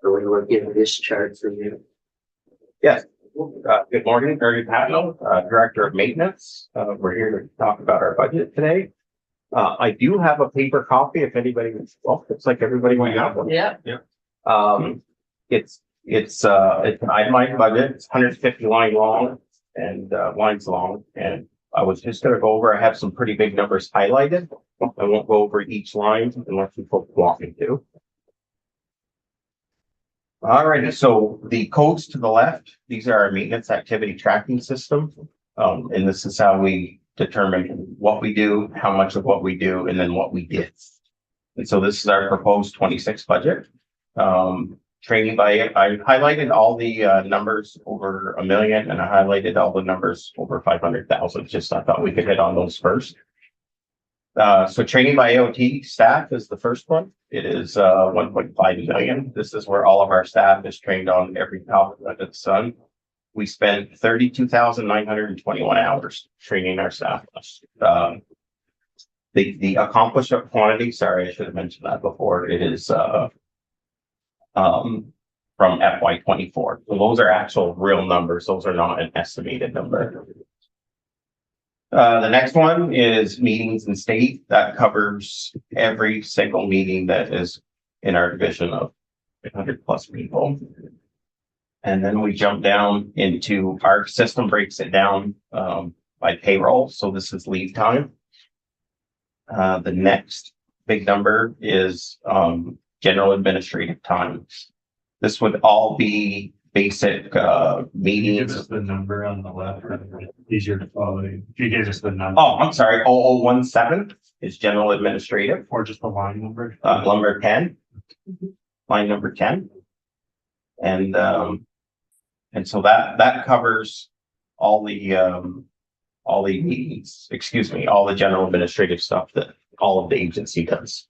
Or we were given this chart from you. Yes. Good morning, Barry Patno, Director of Maintenance. We're here to talk about our budget today. I do have a paper copy if anybody, well, it's like everybody might have one. Yeah. It's an itemized budget. It's 150 lines long and lines long. And I was just gonna go over, I have some pretty big numbers highlighted. I won't go over each line unless you folks want me to. Alrighty, so the codes to the left, these are our maintenance activity tracking system. And this is how we determine what we do, how much of what we do, and then what we did. And so this is our proposed 26 budget. Training by, I highlighted all the numbers over $1 million, and I highlighted all the numbers over 500,000. Just I thought we could hit on those first. So training by AOT staff is the first one. It is 1.5 million. This is where all of our staff is trained on every topic under the sun. We spent 32,921 hours training our staff. The accomplished quantity, sorry, I should have mentioned that before. It is from FY24. So those are actual real numbers. Those are not an estimated number. The next one is meetings in state. That covers every single meeting that is in our division of 100 plus people. And then we jump down into our system breaks it down by payroll. So this is leave time. The next big number is general administrative time. This would all be basic meetings. Give us the number on the left, easier to follow. If you gave us the number. Oh, I'm sorry. 0017 is general administrative. Or just the line number. Number 10. Line number 10. And so that covers all the meetings, excuse me, all the general administrative stuff that all of the agency does.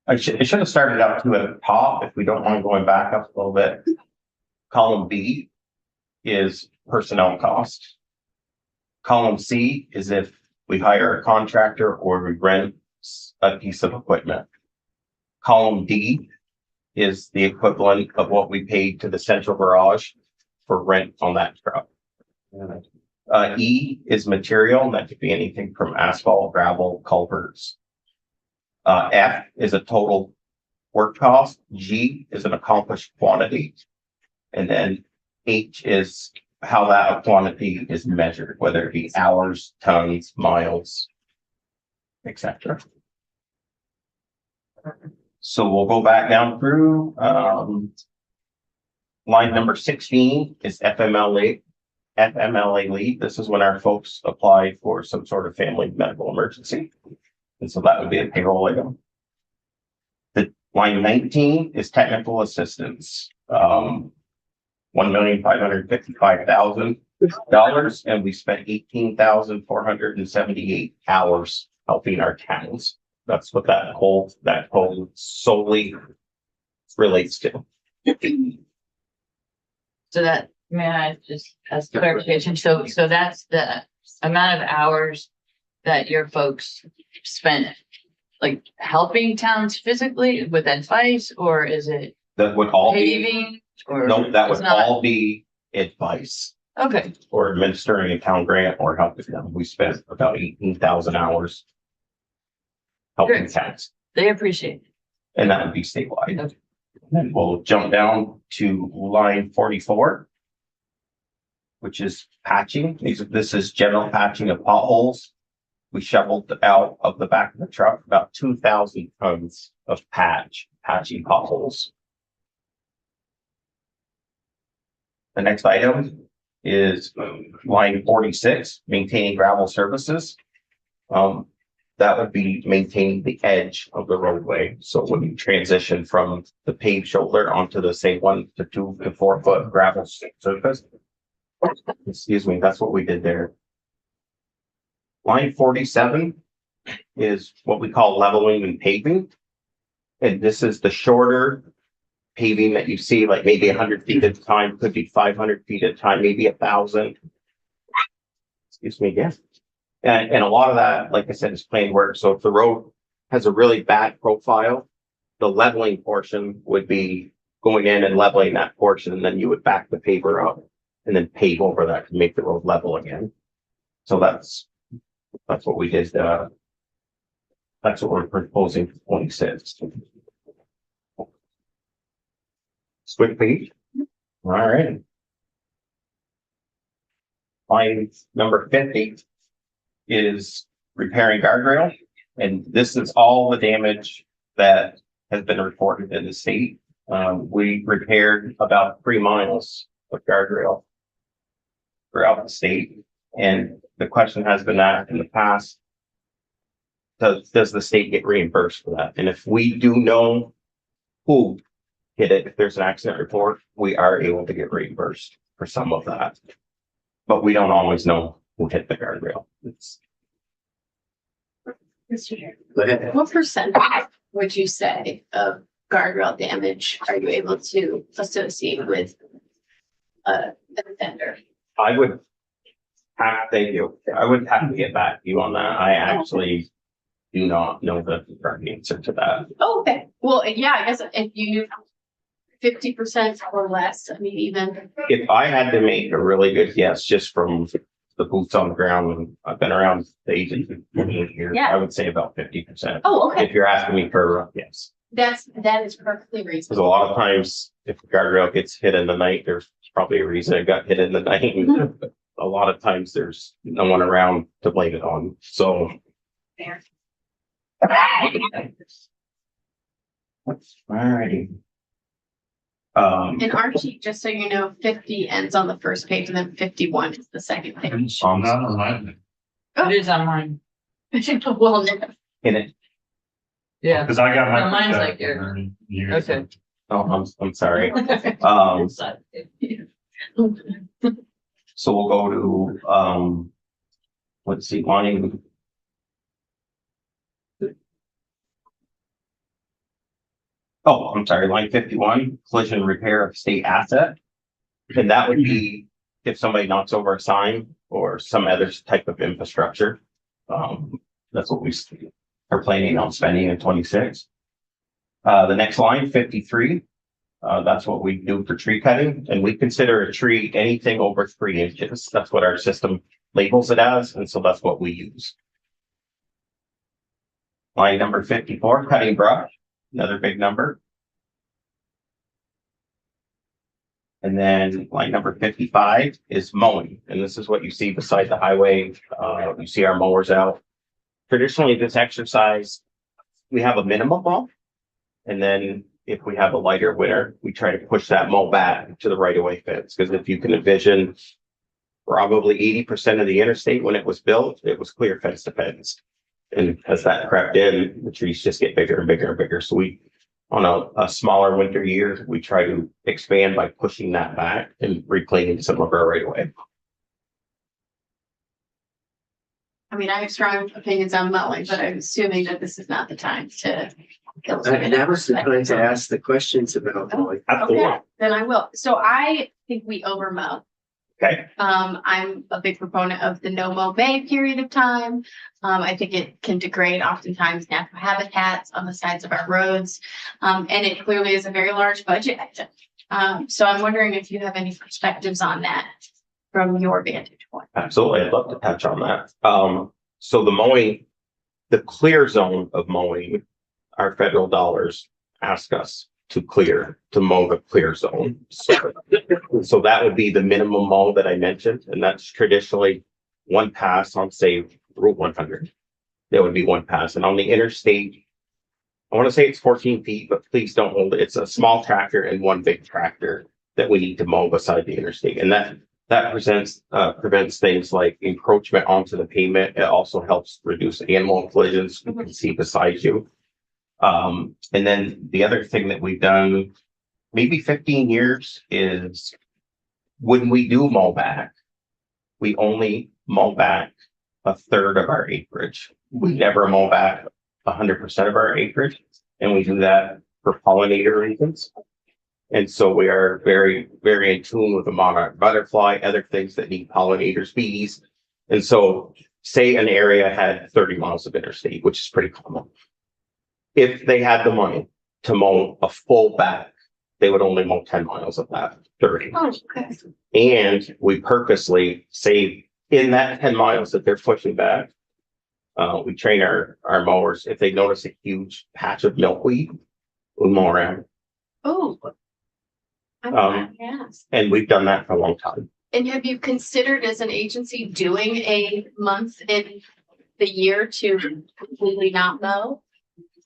I should have started out to the top if we don't mind going back up a little bit. Column B is personnel cost. Column C is if we hire a contractor or we rent a piece of equipment. Column D is the equivalent of what we paid to the central garage for rent on that truck. E is material, and that could be anything from asphalt, gravel, culverts. F is a total work cost. G is an accomplished quantity. And then H is how that quantity is measured, whether it be hours, tons, miles, etc. So we'll go back down through. Line number 16 is FMLA leave. This is when our folks apply for some sort of family medical emergency. And so that would be a payroll item. The line 19 is technical assistance. $1,555,000, and we spent 18,478 hours helping our towns. That's what that whole solely relates to. So that, may I just ask clarification? So that's the amount of hours that your folks spent like helping towns physically with advice, or is it That would all be, paving? Or no, that would it's not? all be advice Okay, or administering a town grant or helping them. We spent about 18,000 hours helping Great. towns, they appreciate it. and that would be statewide. Okay. Then we'll jump down to line 44, which is patching. This is general patching of potholes. We shoveled out of the back of the truck about 2,000 tons of patching potholes. The next item is line 46, maintaining gravel surfaces. That would be maintaining the edge of the roadway. So when you transition from the paved shoulder onto the say 1 to 2 to 4 foot gravel surface. Excuse me, that's what we did there. Line 47 is what we call leveling and paving. And this is the shorter paving that you see, like maybe 100 feet at a time, could be 500 feet at a time, maybe 1,000. Excuse me again. And a lot of that, like I said, is plain work. So if the road has a really bad profile, the leveling portion would be going in and leveling that portion, and then you would back the paver up and then pave over that to make the road level again. So that's what we did, that's what we're proposing for 26. Switch page. All right. Line number 50 is repairing guardrail. And this is all the damage that has been reported in the state. We repaired about 3 miles of guardrail throughout the state. And the question has been asked in the past, does the state get reimbursed for that? And if we do know who hit it, if there's an accident report, we are able to get reimbursed for some of that. But we don't always know who hit the guardrail. Mr. Chair, Go ahead. what percentage would you say of guardrail damage are you able to associate with an offender? I would thank you. I would have to get back to you on that. I actually do not know the correct answer to that. Oh, okay, well, yeah, I guess if you knew 50% or less, I mean, even, If I had to make a really good guess, just from the boots on the ground, and I've been around the agency for 28 years, Yeah. I would say about 50%. oh, okay, If you're asking me for a rough guess. that is perfectly Because a reasonable. lot of times, if the guardrail gets hit in the night, there's probably a reason it got hit in the night. But a lot of times there's no one around to blame it on. So. Fair. Alrighty. In our sheet, just so you know, 50 ends on the first page and then 51 is the second page. I'm not on mine, It is on mine. Well, no. in it. Yeah. because I got No, my. mine's like yours. Okay. Oh, I'm sorry. So we'll go to, let's see, line. Oh, I'm sorry, line 51, collision repair of state asset. And that would be if somebody knocks over a sign or some other type of infrastructure. That's what we are planning on spending in 26. The next line, 53. That's what we do for tree cutting, and we consider a tree anything over 3 inches. That's what our system labels it as, and so that's what we use. Line number 54, cutting brush, another big number. And then line number 55 is mowing, and this is what you see beside the highway. You see our mowers out. Traditionally, this exercise, we have a minimum mow, and then if we have a lighter winter, we try to push that mow back to the right of way fence. Because if you can envision, probably 80% of the interstate when it was built, it was clear fence to fence. And as that crept in, the trees just get bigger and bigger and bigger. So we, on a smaller winter year, we try to expand by pushing that back and reclaiming some of our right of way. I mean, I have strong opinions on mowing, but I'm assuming that this is not the time to. And that was the time to ask the questions about, like, Okay, then I will. So I think we over mow. Okay, I'm a big proponent of the no mow bay period of time. I think it can degrade oftentimes natural habitats on the sides of our roads. And it clearly is a very large budget item. So I'm wondering if you have any perspectives on that from your vantage point. absolutely. I'd love to touch on that. So the mowing, the clear zone of mowing, our federal dollars ask us to mow the clear zone. So that would be the minimum mow that I mentioned, and that's traditionally one pass on, say, Route 100. There would be one pass, and on the interstate, I want to say it's 14 feet, but please don't hold it. It's a small tractor and one big tractor that we need to mow beside the interstate, and that prevents things like encroachment onto the pavement. It also helps reduce animal collisions you can see beside you. And then the other thing that we've done maybe 15 years is when we do mow back, we only mow back a third of our acreage. We never mow back 100% of our acreage, and we do that for pollinator reasons. And so we are very, very in tune with the monarch butterfly, other things that need pollinators, bees. And so say an area had 30 miles of interstate, which is pretty common. If they had the money to mow a full back, they would only mow 10 miles of that, 30. Oh, okay. And we purposely save in that 10 miles that they're pushing back. We train our mowers, if they notice a huge patch of milkweed, we mow around. Oh. I'm Um, glad you asked. And we've done that for a long time. And have you considered as an agency doing a month in the year to completely not mow?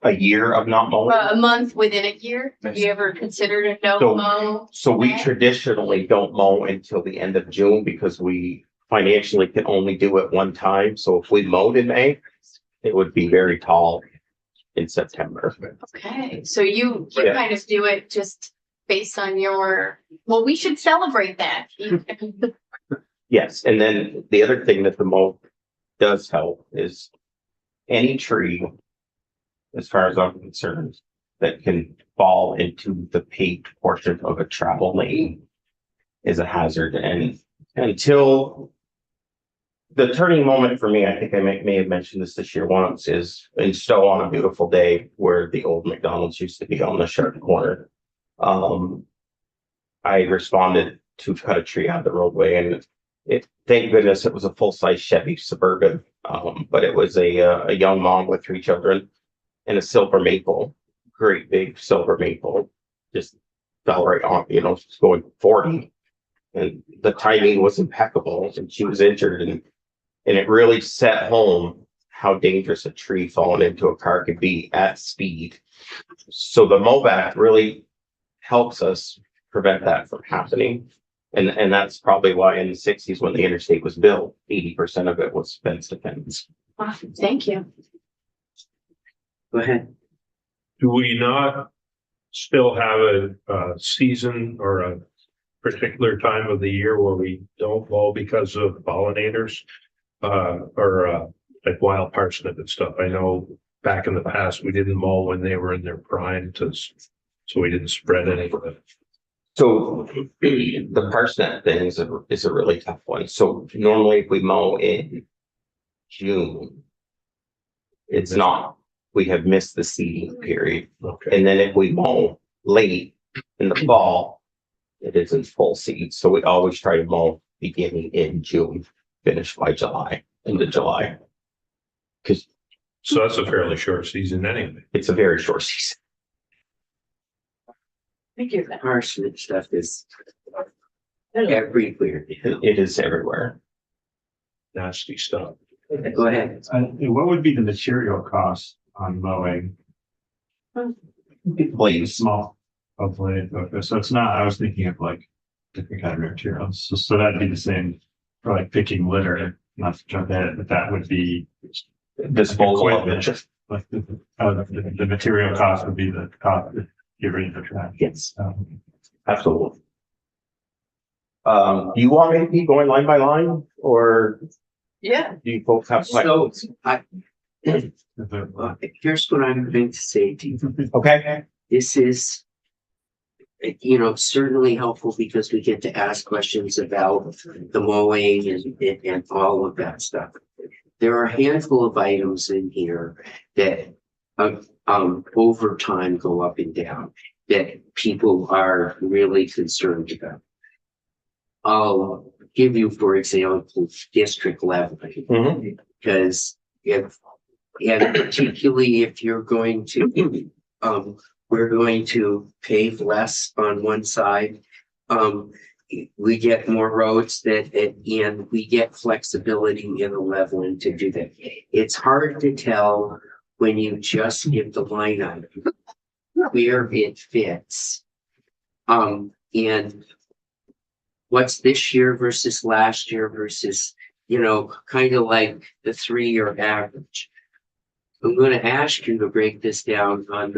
A year of not mowing. A month within a year? Have you ever considered a no So- mow? So we traditionally don't mow until the end of June because we financially can only do it one time. So if we mowed in May, it would be very tall in September. Okay, so you Yeah. kind of do it just based on your, well, we should celebrate that. Yes, and then the other thing that the mow does help is any tree, as far as I'm concerned, that can fall into the paved portion of a travel lane is a hazard. And until the turning moment for me, I think I may have mentioned this year once, is in Stowe on a beautiful day where the old McDonald's used to be on the sharp corner. I responded to cut a tree out of the roadway, and thank goodness it was a full-size Chevy Suburban. But it was a young mom with 3 children and a silver maple, great big silver maple, just fell right on, she's going 40. And the timing was impeccable, and she was injured, and it really set home how dangerous a tree falling into a car could be at speed. So the mowback really helps us prevent that from happening. And that's probably why in the 60s when the interstate was built, 80% of it was fence to fence. Awesome, thank you. Go ahead. Do we not still have a season or a particular time of the year where we don't mow because of pollinators? Or like wild parsnip and stuff? I know back in the past, we didn't mow when they were in their prime so we didn't spread any of it. So the parsnip thing is a really tough one. So normally if we mow in June, it's not, we have missed the seeding period. Okay, And then if we mow late in the fall, it isn't full seed. So we always try to mow beginning in June, finish by July, into July. Because so that's a fairly short season anyway. it's a very short season. Thank you. Parsnip stuff is everywhere. It is everywhere. Nasty stuff. Go ahead. What would be the material cost on mowing? Blades. Small. Hopefully, okay, so it's not, I was thinking of like different kind of materials, so that'd be the same for like picking litter, not to jump ahead, but that would be Disposal of it. like the material cost would be the cost of getting rid of the trash. Yes, absolutely. Do you want me to keep going line by line, or Yeah. do you folks have So questions? here's what I'm going to say to you. Okay, This is, certainly helpful because we get to ask questions about the mowing and all of that stuff. There are a handful of items in here that over time go up and down that people are really concerned about. I'll give you, for example, district leveling. Mhm. Because and particularly if you're going to, we're going to pave less on one side. We get more roads and we get flexibility in the leveling to do that. It's hard to tell when you just give the line item where it fits. And what's this year versus last year versus, kind of like the 3-year average. I'm going to ask you to break this down on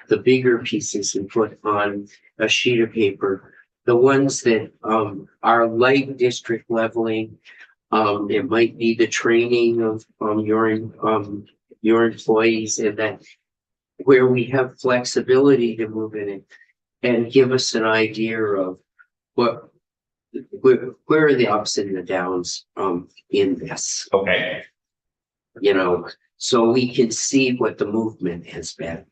the bigger pieces and put on a sheet of paper. The ones that are light district leveling, it might be the training of your employees, and that where we have flexibility to move in it and give us an idea of where are the ups and the downs in this, okay, so we can see what the movement has been.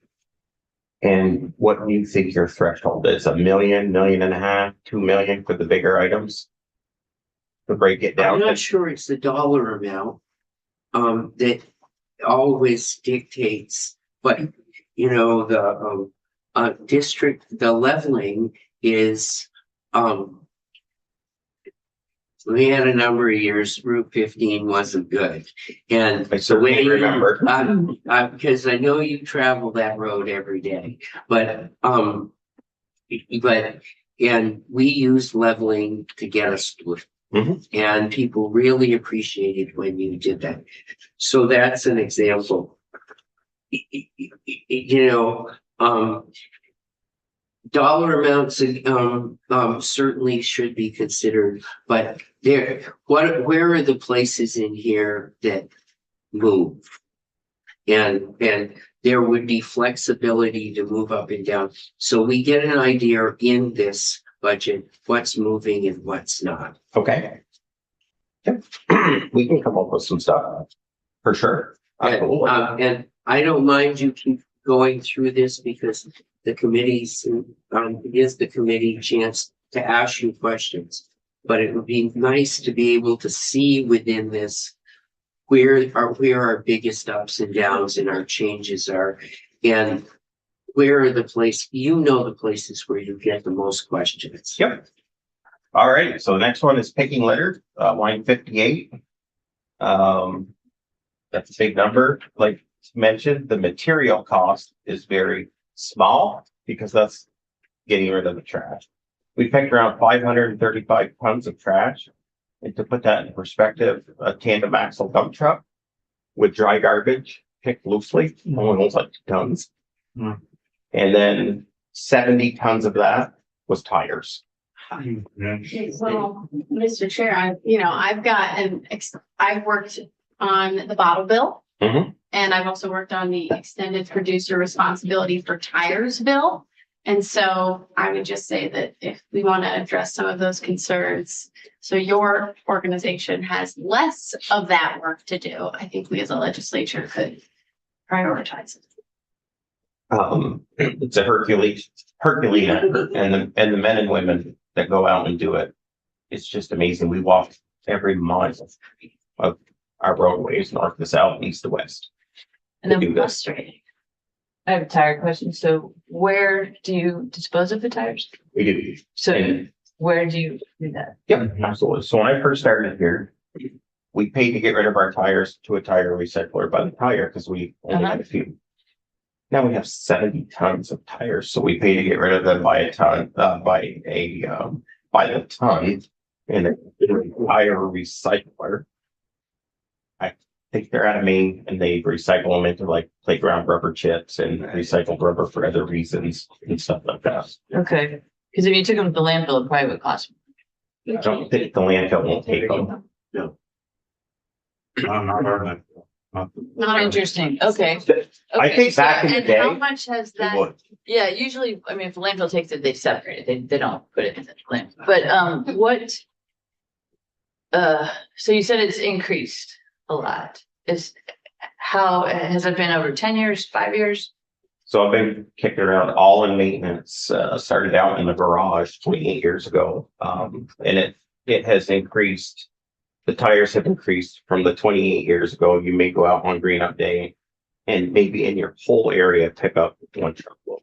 And what do you think your threshold is? $1 million, $1.5 million, 2 million for the bigger items? To break it I'm down, not sure it's the dollar amount, that always dictates, but, you know, the leveling is, we had a number of years, Route 15 wasn't good. And I certainly remember. because I know you travel that road every day, but, and we use leveling to get us through. Mhm. And people really appreciated when you did that. So that's an example. You know, dollar amounts, certainly should be considered, but where are the places in here that move? And there would be flexibility to move up and down. So we get an idea in this budget, what's moving and what's not. Okay. Yep. We can come up with some stuff for sure. And I don't mind you keep going through this because the committees, it gives the committee chance to ask you questions. But it would be nice to be able to see within this where our biggest ups and downs and our changes are, and where are the the places where you get the most questions. Yep. All right, so the next one is picking litter, line 58. That's a big number. Like mentioned, the material cost is very small because that's getting rid of the trash. We picked around 535 tons of trash. And to put that in perspective, a tandem axle dump truck with dry garbage picked loosely only holds like 2 tons. Hmm. And then 70 tons of that was tires. Well, Mr. Chair, I've worked on the bottle bill. Mhm. And I've also worked on the extended producer responsibility for tires bill. And so I would just say that if we want to address some of those concerns, so your organization has less of that work to do, I think we as a legislature could prioritize it. It's a Herculean effort, and the men and women that go out and do it. It's just amazing. We walk every mile of our roadways, north to south, east to west. And then do this. frustrating. I have a tire question. So where do you dispose of the tires? We do. So And- where do you do that? Yep, absolutely. So when I first started here, we paid to get rid of our tires to a tire recycler by the tire because we only had a few. Now we have 70 tons of tires, so we pay to get rid of them by the ton in a tire recycler. I think they're out of Maine and they recycle them into like playground rubber chips and recycled rubber for other reasons and stuff like that. Okay, because if you took them to the landfill, it probably would cost. I don't think the landfill won't take them. I'm not heard that. Not Interesting. Okay. I Okay, think so- back in the and day, how much has it that? would. Yeah, usually, I mean, if the landfill takes it, they separate it. They don't put it in the landfill. But what? So you said it's increased a lot. How has it been over 10 years, 5 years? So I've been kicking around all in maintenance, started out in the garage 28 years ago. And it has increased. The tires have increased from the 28 years ago. You may go out on green up day and maybe in your whole area, pick up 1 truckload.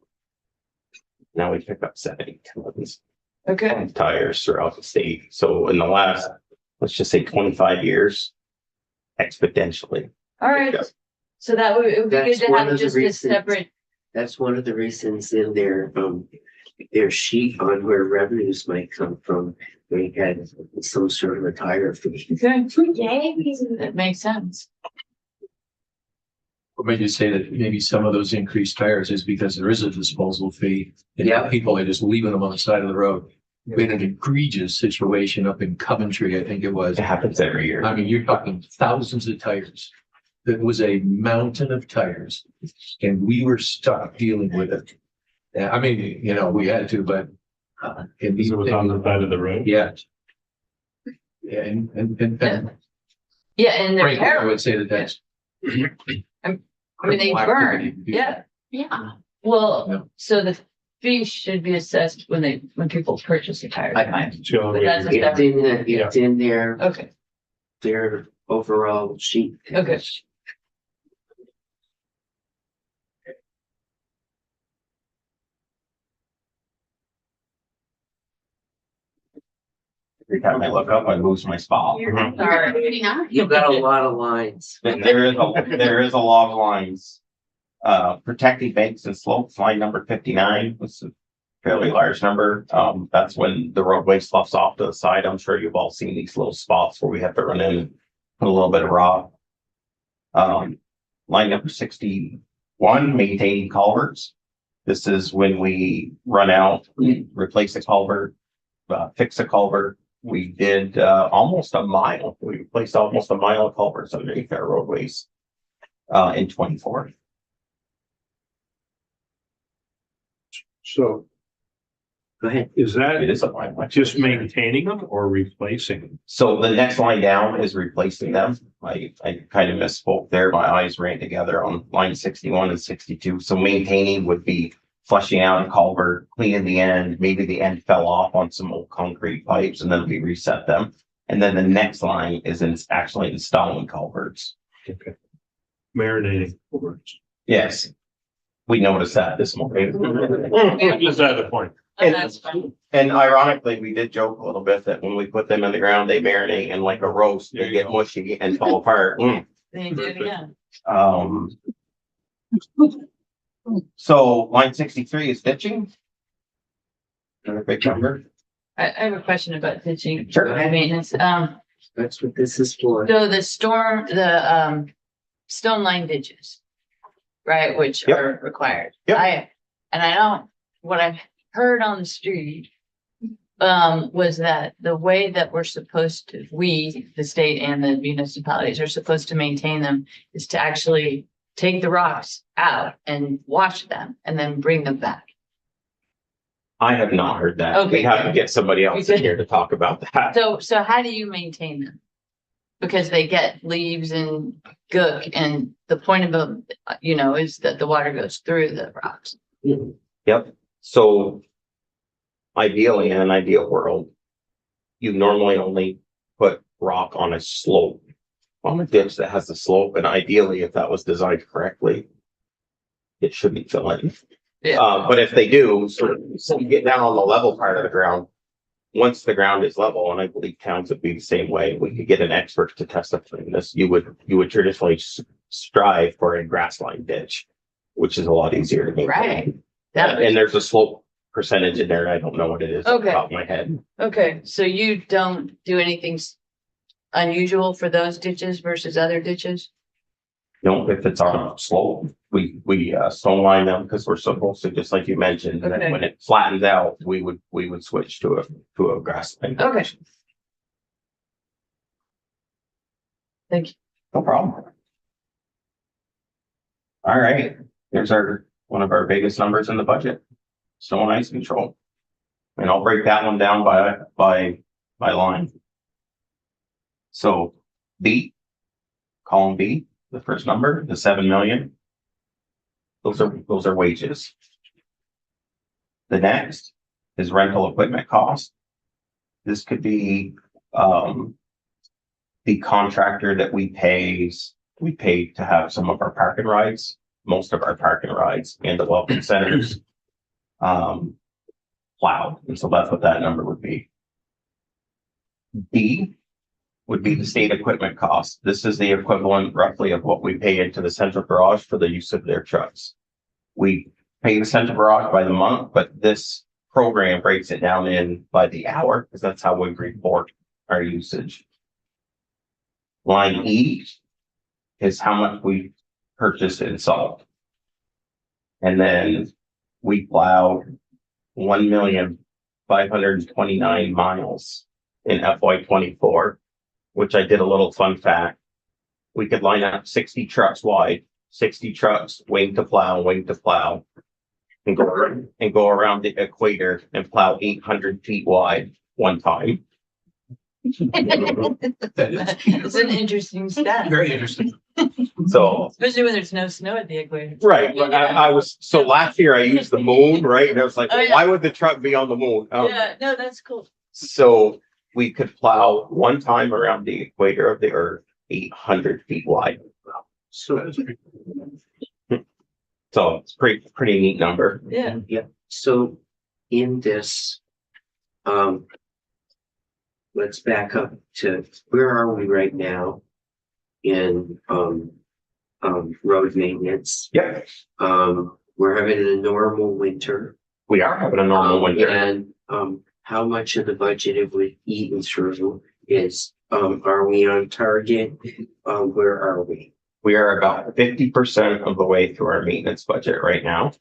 Now we pick up 70 tons Okay. of tires throughout the state. So in the last, let's just say 25 years, exponentially. All right. So that would, it would be good That's to one have of the just a reasons. separate, That's one of the reasons in their sheet on where revenues might come from. They had some sort of a tire fee. okay, that makes sense. What made you say that maybe some of those increased tires is because there is a disposal fee? And Yeah. people are just leaving them on the side of the road. We had an egregious situation up in Coventry, I think it was. It happens every year. I mean, you're talking thousands of tires. It was a mountain of tires and we were stuck dealing with it. Yeah, I mean, we had to, but. And It was on the side of the road. Yeah. Yeah, and Yeah, and they're frankly, I terrible. would say that that's. I mean, they burn. Yeah. Yeah. Well, Yeah. so the fee should be assessed when people purchase a tire, right? So But that's a It's in the, it's in their, Okay, their overall sheet. okay. Every time I look up, I lose my spot. Sorry. Maybe not. You've got a lot of lines. There is a lot of lines. Protecting banks and slopes, line number 59 was a fairly large number. That's when the roadway sloughs off to the side. I'm sure you've all seen these little spots where we have to run in and put a little bit of rock. Line number 61, maintaining culverts. This is when we run out, replace a culvert, fix a culvert. We did almost a mile. We replaced almost a mile of culverts underneath our roadways in 24. So Go ahead. is It that is a mile. just maintaining them or replacing them? So the next line down is replacing them. I kind of misspoke there. My eyes ran together on line 61 and 62. So maintaining would be flushing out a culvert, cleaning the end. Maybe the end fell off on some old concrete pipes and then we reset them. And then the next line is actually installing culverts. Okay. Marinating. words. Yes. We noticed that this morning. Just at the point. And- That's fine. And ironically, we did joke a little bit that when we put them in the ground, they marinate and like a roast, they get mushy and fall apart. They do, yeah. So line 63 is ditching. Another big number. I have a question about ditching. Sure. Maintenance, That's what this is for. so the stone line ditches, right, which Yep. are required. Yep. What I've heard on the street was that the way that we're supposed to, the state and the municipalities are supposed to maintain them is to actually take the rocks out and wash them and then bring them back. I have not heard that. Okay. We have to get somebody else in here to talk about that. So how do you maintain them? Because they get leaves and gook, and the point of them, is that the water goes through the rocks. Yep. So ideally, in an ideal world, you normally only put rock on a slope, on a ditch that has a slope. And ideally, if that was designed correctly, it shouldn't fill in. Yeah. But if they do, so you get down on the level part of the ground, once the ground is level, and I believe towns would be the same way, we could get an expert to testify on this. You would traditionally strive for a grass line ditch, which is a lot easier to maintain. Right. That, And there's a slope percentage in there. I don't know what it is off the Okay. top of my head. okay, so you don't do anything unusual for those ditches versus other ditches? No, if it's on a slope, we stone line them because we're supposed to, just like you mentioned, and then Okay. when it flattens out, we would switch to a grass line. Okay. Thank you. No problem. All right, here's one of our biggest numbers in the budget, snow and ice control. And I'll break that one down by line. So B, column B, the first number, the 7 million. Those are wages. The next is rental equipment cost. This could be, the contractor that we pay to have some of our parking rides, most of our parking rides and the welcome centers plowed. And so that's what that number would be. B would be the state equipment cost. This is the equivalent roughly of what we pay into the central garage for the use of their trucks. We pay the central garage by the month, but this program breaks it down in by the hour because that's how we report our usage. Line E is how much we purchased in salt. And then we plowed 1,529,000 miles in FY24, which I did a little fun fact. We could line up 60 trucks wide, 60 trucks, wing to plow, and go around the equator and plow 800 feet wide one time. That is It's an interesting stat, very interesting. So, especially when there's no snow at the equator. right, but I was, so last year I used the moon, right? And I was like, Oh, yeah. why would the truck be on the moon? Yeah, no, that's cool. So we could plow one time around the equator of the earth, 800 feet wide. So, So it's pretty neat number. Yeah. so in this, let's back up to where are we right now in, road maintenance? Yep, We're having a normal winter. we are having a normal winter. And, how much of the budget have we eaten through is, are we on target? Where are we? We are about 50% of the way through our maintenance budget right now.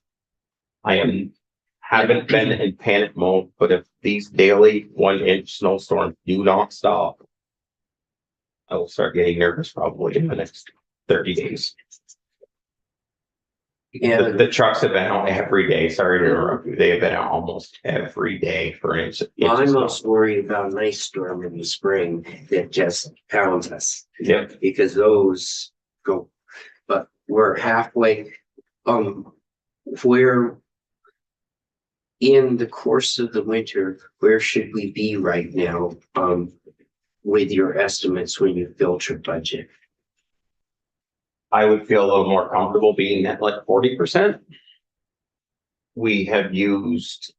Haven't been in panic mode, but if these daily 1-inch snowstorms do not stop, I will start getting nervous probably in the next 30 days. And The trucks have been out every day. Sorry to interrupt you. They have been out almost every day for an inch. I'm most worried about an ice storm in the spring that just pounds us. Yep. Because those go, but we're halfway, where in the course of the winter, where should we be right now, with your estimates when you built your budget? I would feel a little more comfortable being at like 40%. We have used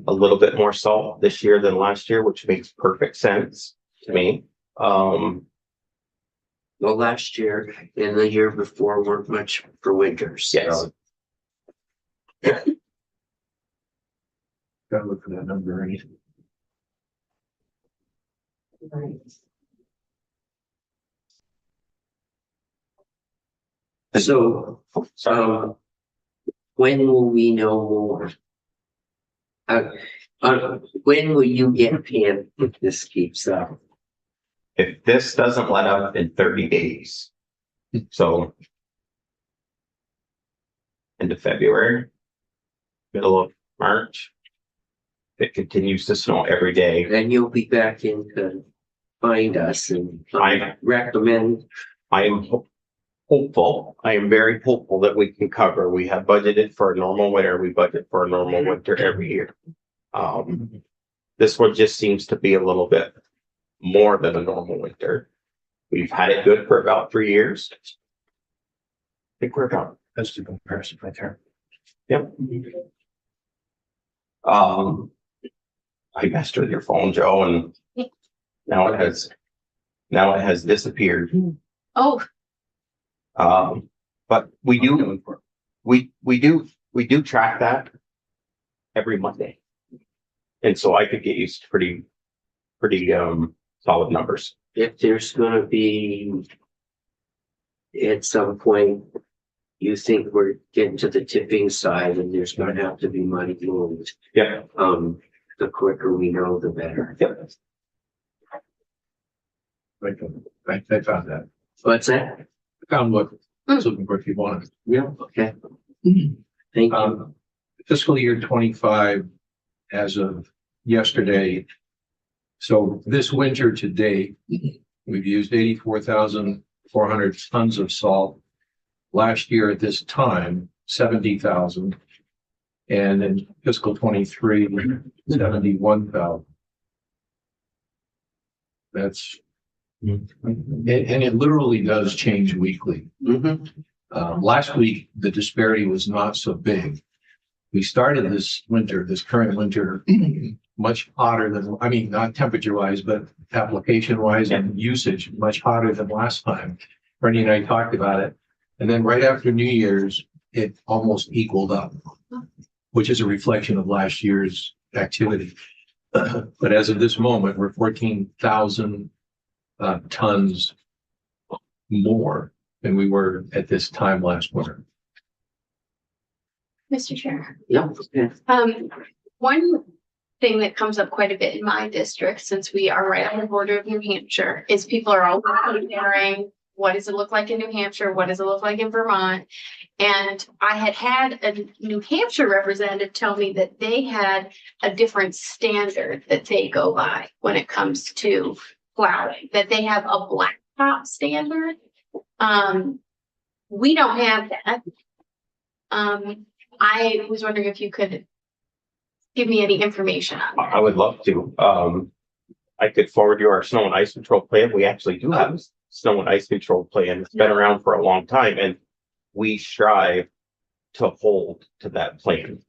a little bit more salt this year than last year, which makes perfect sense to me. Well, last year and the year before weren't much for winter, so. Yes. Gotta look for that number. Right? So, Sorry. when will we know more? When will you get panicked if this keeps up? If this doesn't let up in 30 days, so into February, middle of March, it continues to snow every day. Then you'll be back in to find us and recommend. I am hopeful. I am very hopeful that we can cover. We have budgeted for a normal winter. We budget for a normal winter every year. This one just seems to be a little bit more than a normal winter. We've had it good for about 3 years. I think we're about. That's the comparison right there. Yep. I messed with your phone, Joe, and now it has disappeared. Oh, But we do track that every Monday. And so I could get used to pretty solid numbers. If there's gonna be at some point, you think we're getting to the tipping side and there's gonna have to be money moved. Yeah. The quicker we know, the better. Yep. I found that. What's that? I found what I was looking for if you wanted. Yeah, okay. Thank you. Fiscal year 25 as of yesterday. So this winter to date, we've used 84,400 tons of salt. Last year at this time, 70,000. And in fiscal 23, 71,000. That's, and it literally does change weekly. Mhm. Last week, the disparity was not so big. We started this current winter, much hotter than, I mean, not temperature wise, but application wise and usage, much hotter than last time. Bernie and I talked about it. And then right after New Year's, it almost equaled up, which is a reflection of last year's activity. But as of this moment, we're 14,000 tons more than we were at this time last winter. Mr. Chair. Yeah, okay. One thing that comes up quite a bit in my district, since we are right on the border of New Hampshire, is people are always comparing what does it look like in New Hampshire? What does it look like in Vermont? And I had a New Hampshire representative tell me that they had a different standard that they go by when it comes to plowing, that they have a blacktop standard. We don't have that. I was wondering if you could give me any information on that. I would love to. I could forward you our snow and ice control plan. We actually do have a snow and ice control plan. It's been around for a long time and we strive to hold to that plan.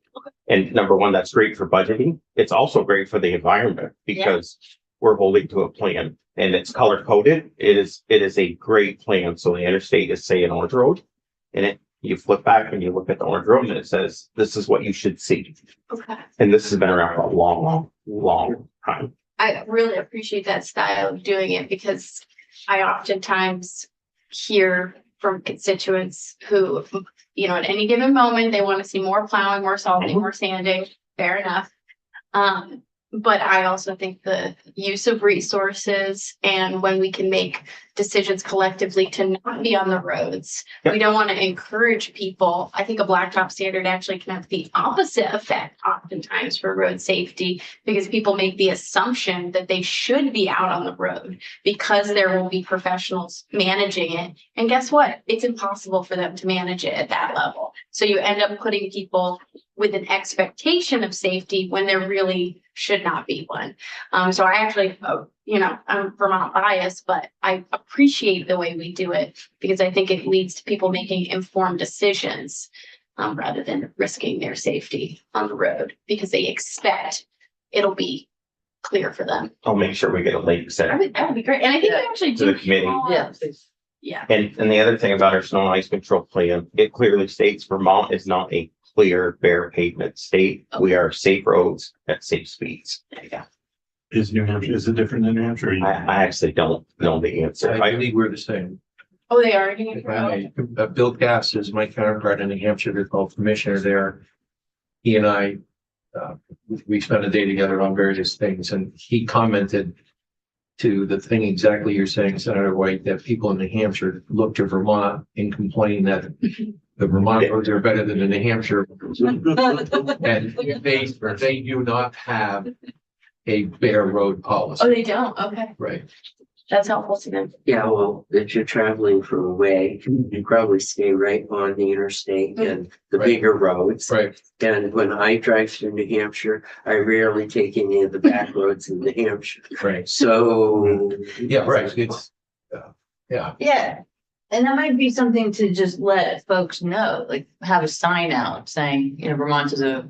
And number one, that's great for budgeting. It's also great for the environment because we're holding to a plan and it's color coded. It is a great plan. So the interstate is, say, an orange road, and you flip back and you look at the orange road and it says, this is what you should see. Okay. And this has been around for a long time. I really appreciate that style of doing it because I oftentimes hear from constituents who, at any given moment, they want to see more plowing, more salting, more sanding. Fair enough. But I also think the use of resources and when we can make decisions collectively to not be on the roads, we don't want to encourage people. I think a blacktop standard actually can have the opposite effect oftentimes for road safety because people make the assumption that they should be out on the road because there will be professionals managing it. And guess what? It's impossible for them to manage it at that level. So you end up putting people with an expectation of safety when there really should not be one. So I actually, I'm Vermont biased, but I appreciate the way we do it because I think it leads to people making informed decisions rather than risking their safety on the road because they expect it'll be clear for them. I'll make sure we get a link sent That would be great. And I think we actually to do. the committee. Yeah. And the other thing about our snow and ice control plan, it clearly states Vermont is not a clear bare pavement state. We are safe roads at safe speeds. There you go. Is it different than New Hampshire? I actually don't know the answer. I believe we're the same. Oh, they are. If I may, Bill Cass is my counterpart in New Hampshire, they're called commissioner there. He and I, we spent a day together on various things and he commented to the thing exactly you're saying, Senator White, that people in New Hampshire look to Vermont and complain that the Vermont roads are better than the New Hampshire. And they do not have a bare road Oh, policy. they don't. Okay. Right. That's helpful to them. Yeah, well, if you're traveling from away, you probably stay right on the interstate and the Right. bigger roads. Right. And when I drive through New Hampshire, I rarely take any of the back roads in New Hampshire. Right. So. Yeah, right. It's, yeah. Yeah. And that might be something to just let folks know, like have a sign out saying, Vermont is a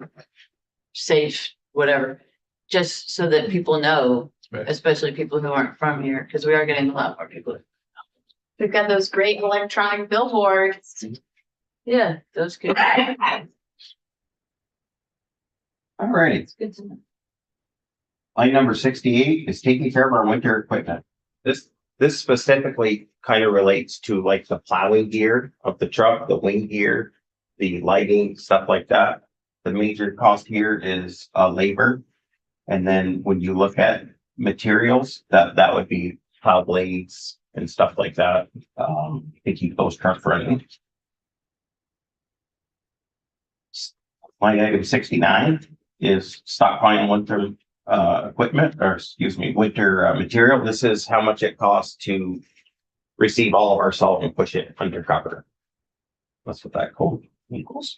safe, whatever. Just so that people know, Right. especially people who aren't from here, because we are getting a lot more people. We've got those great electronic billboards. Yeah, those could. All right. It's good to know. Line number 68 is taking care of our winter equipment. This specifically kind of relates to like the plowing gear of the truck, the wing gear, the lighting, stuff like that. The major cost here is labor. And then when you look at materials, that would be plow blades and stuff like that, to keep those trucks running. Line item 69 is stockpiling winter equipment, or excuse me, winter material. This is how much it costs to receive all of our salt and push it undercover. That's what that code equals.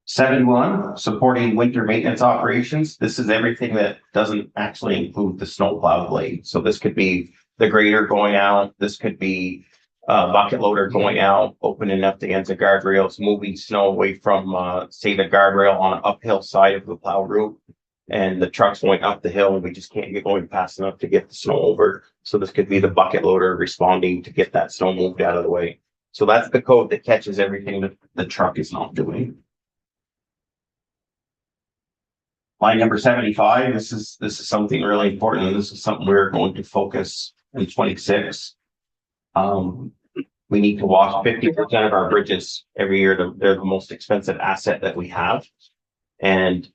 71, supporting winter maintenance operations. This is everything that doesn't actually include the snowplow blade. So this could be the grader going out. This could be a bucket loader going out, opening up the ends of guardrails, moving snow away from, say, the guardrail on an uphill side of the plow route. And the truck's going up the hill and we just can't get going fast enough to get the snow over. So this could be the bucket loader responding to get that snow moved out of the way. So that's the code that catches everything that the truck is not doing. Line number 75, this is something really important. This is something we're going to focus in 26. We need to wash 50% of our bridges every year. They're the most expensive asset that we have. And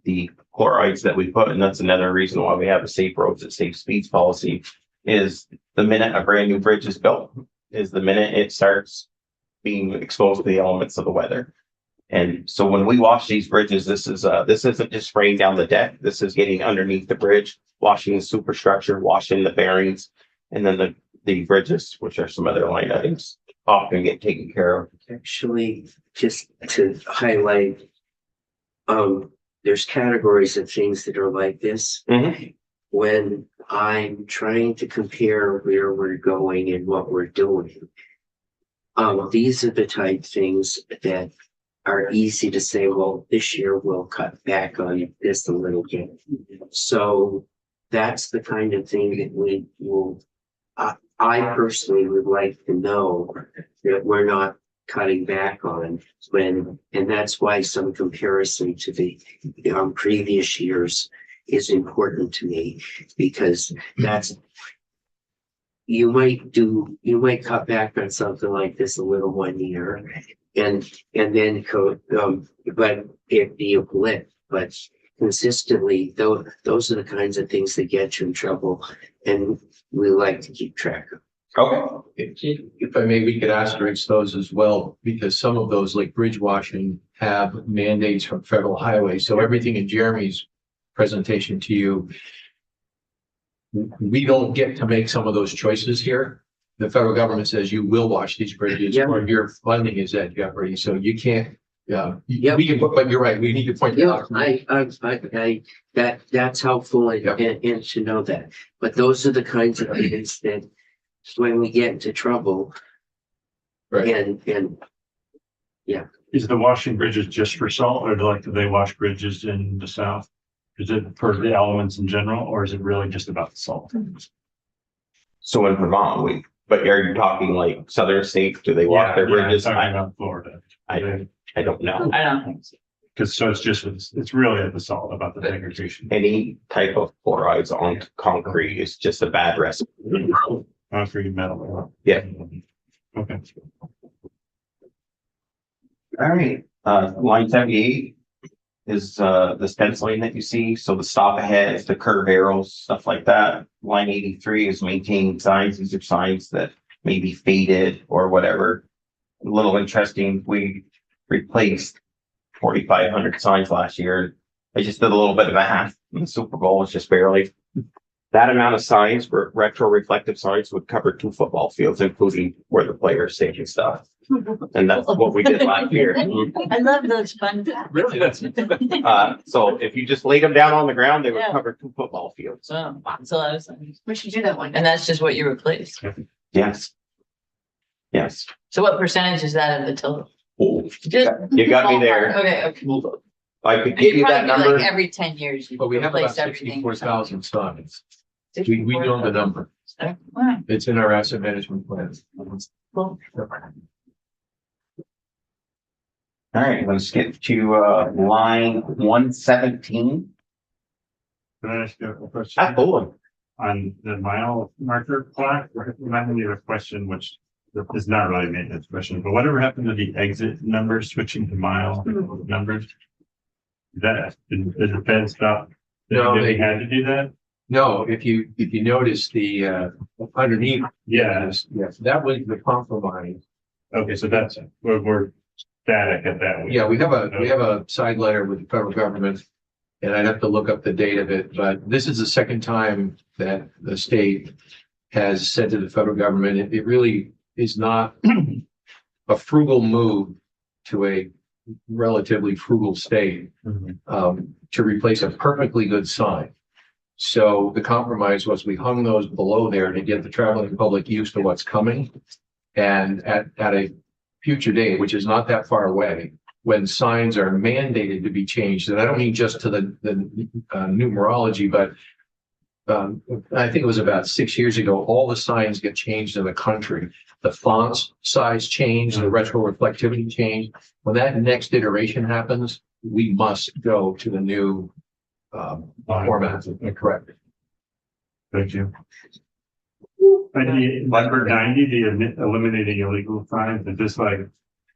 the chlorides that we put, and that's another reason why we have a safe roads at safe speeds policy, is the minute a brand new bridge is built, is the minute it starts being exposed to the elements of the weather. And so when we wash these bridges, this isn't just spraying down the deck. This is getting underneath the bridge, washing the superstructure, washing the bearings, and then the bridges, which are some other line items, often get taken care of. Actually, just to highlight, there's categories of things that are like this. Mhm. When I'm trying to compare where we're going and what we're doing. These are the type things that are easy to say, well, this year we'll cut back on this a little bit. So that's the kind of thing that we will, I personally would like to know that we're not cutting back on when, and that's why some comparison to the previous years is important to me, because that's, you might cut back on something like this a little one year and then but it'd be a blip, but consistently, though, those are the kinds of things that get you in trouble, and we like to keep track of. Okay. If I may, we could asterisk those as well, because some of those, like bridge washing, have mandates from federal highways. So everything in Jeremy's presentation to you, we don't get to make some of those choices here. The federal government says you will wash these bridges, Yeah. or your funding is at jeopardy, so you can't. Yeah, Yep. we can, but you're right, we need to point that Yeah, out. that's helpful and, Yep. and to know that, but those are the kinds of things that when we get into trouble Right. and Is the washing bridges just for salt, or do they wash bridges in the south? Is it for the elements in general, or is it really just about the salt? So in Vermont, but are you talking like southern states? Do they walk their I'm bridges? talking about Florida. I don't know. I don't think so. Because so it's really at the salt about the degradation. Any type of chlorides on concrete is just a bad recipe. Concrete, metal. Yeah. Okay. All right, line 78 is the stenciling that you see. So the stop aheads, the curve arrows, stuff like that. Line 83 is maintaining signs. These are signs that may be faded or whatever. A little interesting, we replaced 4,500 signs last year. I just did a little bit of math. The Super Bowl was just barely. That amount of signs, retro reflective signs, would cover 2 football fields, including where the players stay and stuff. And that's what we did last year. I love those fun facts. Really, that's. So if you just laid them down on the ground, they would Yeah. cover 2 football fields. So it's a lot of fun. We should do that one. And that's just what you replace. Yes. Yes. So what percentage is that of the total? Oh, Just you got me there. Okay, okay. I could give You you that probably do number. like every 10 years. You But we have about replace everything. 64,000 signs. We know the number. Wow, It's in our asset management plan. cool. All right, let's get to line 117. Can I ask you a question? Absolutely. On the mile marker plaque, reminded me of a question which is not really a maintenance question, but whatever happened to the exit numbers switching to mile numbers? Did the Fed stop? No, Did they- they had to do that? No, if you notice the underneath. Yes. Yes, that was the compromise. Okay, so that's, we're static at that. Yeah, we have a side letter with the federal government. And I'd have to look up the date of it, but this is the second time that the state has said to the federal government, it really is not a frugal move to a relatively frugal state to replace a perfectly good sign. So the compromise was we hung those below there to get the traveling public used to what's coming. And at a future date, which is not that far away, when signs are mandated to be changed, and I don't mean just to the numerology, but I think it was about 6 years ago, all the signs get changed in the country. The fonts size change, the retro reflectivity change. When that next iteration happens, we must go to the new format. Correct. Thank you. And the number 90, the eliminating illegal signs, is this like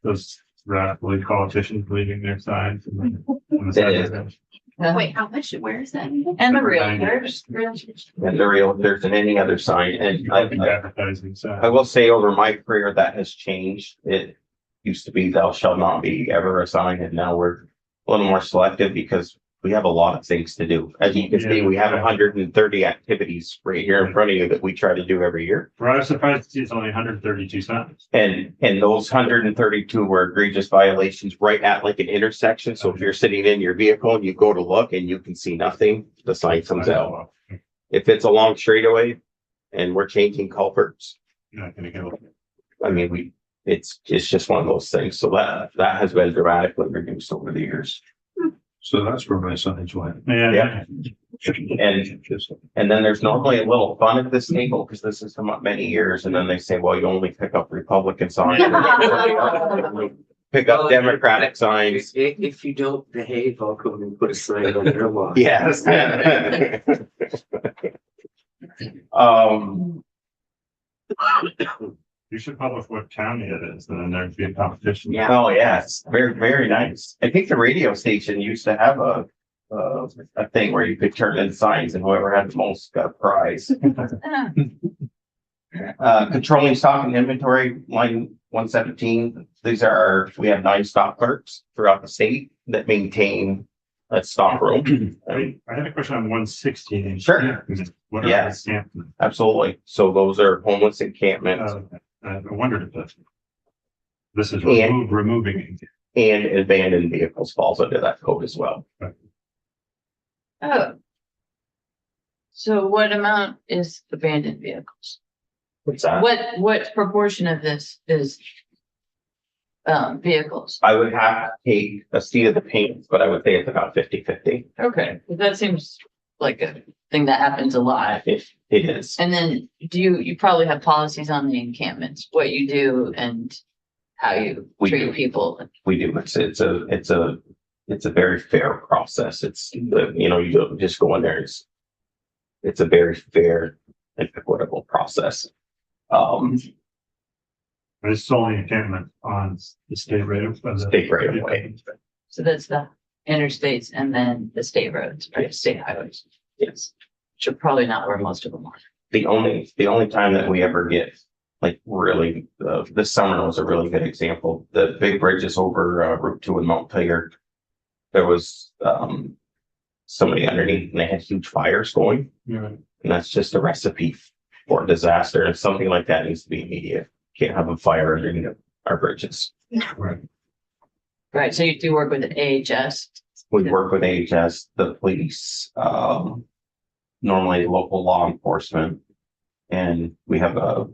those radically politicians leaving their signs? It is. Wait, how much, where is that? And the realtors. And the realtors and any other sign, and Advertising, so. I will say over my career, that has changed. It used to be thou shalt not be ever a sign, and now we're a little more selective because we have a lot of things to do. As you can see, we have 130 activities right here in front of you that we try to do every year. Well, I was surprised to see it's only 132 signs. And those 132 were egregious violations right at like an intersection. So if you're sitting in your vehicle and you go to look and you can see nothing, the sign comes out. If it's a long straightaway and we're changing culverts, You're not gonna go. I mean, it's just one of those things. So that has been dramatically reduced over the years. So that's where my signs went. Yeah. And then there's normally a little fun at this table because this has come up many years. And then they say, well, you only pick up Republican signs. Pick up Democratic signs. If you don't behave, I'll come and put a sign on your lawn. Yes. You should publish what county it is, and then there'd be a competition. Yeah. Oh, yes. Very, very nice. I think the radio station used to have a thing where you could turn in signs and whoever had the most got a prize. Controlling stock and inventory, line 117. We have 9 stock clerks throughout the state that maintain a stock room. I had a question on 116. Sure. What are Yes. the encampments? Absolutely. So those are homeless encampments I wondered if this is And- removing. and abandoned vehicles falls under that code as well. Oh. So what amount is abandoned vehicles? What's that? What proportion of this is vehicles? I would have to take a seat of the pants, but I would say it's about 50-50. Okay, that seems like a thing that happens a lot. If it is. And then you probably have policies on the encampments, what you do and how you We treat do. people. We do. It's a very fair process. You don't just go in there. It's a very fair and equitable process. It's only encampment on the state right of. State right of way. So that's the interstates and then the state roads, right? State highways, Yes. which are probably not where most of them are. The only time that we ever get like really, this summer was a really good example. The big bridges over Route 2 in Montpelier. There was somebody underneath and they had huge fires going. Yeah. And that's just a recipe for disaster. And something like that needs to be immediate. Can't have a fire underneath our bridges. Right. Right, so you do work with the AHS. We work with AHS, the police, normally local law enforcement. And we have a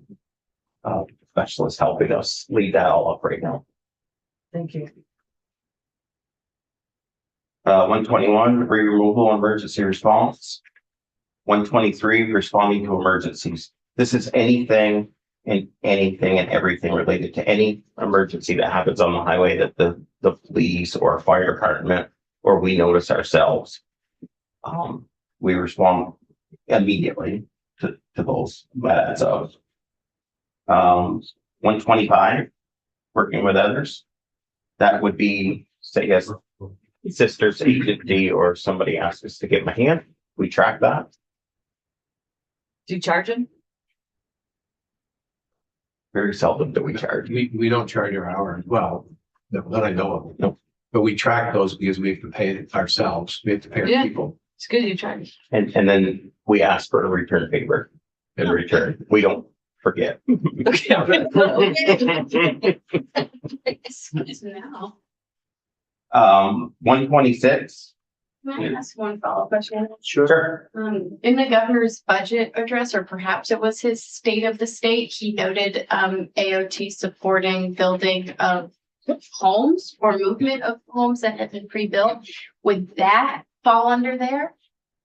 specialist helping us lead that all up right now. Thank you. 121, debris removal emergency response. 123, responding to emergencies. This is anything and everything related to any emergency that happens on the highway that the police or fire department or we notice ourselves. We respond immediately to those. But 125, working with others. That would be, say, yes, sister's agency or somebody asks us to give them a hand. We track that. Do you charge them? Very seldom do we charge. We don't charge our hours. Well, that I know of. No. But we track those because we have to pay it ourselves. We have to pay Yeah. our people. It's good you charge. And then we ask for a return favor in return. We don't forget. Now, 126. can I ask one follow-up question? Sure. In the governor's budget address, or perhaps it was his state of the state, he noted, AOT supporting building of homes or movement of homes that had been pre-built. Would that fall under there?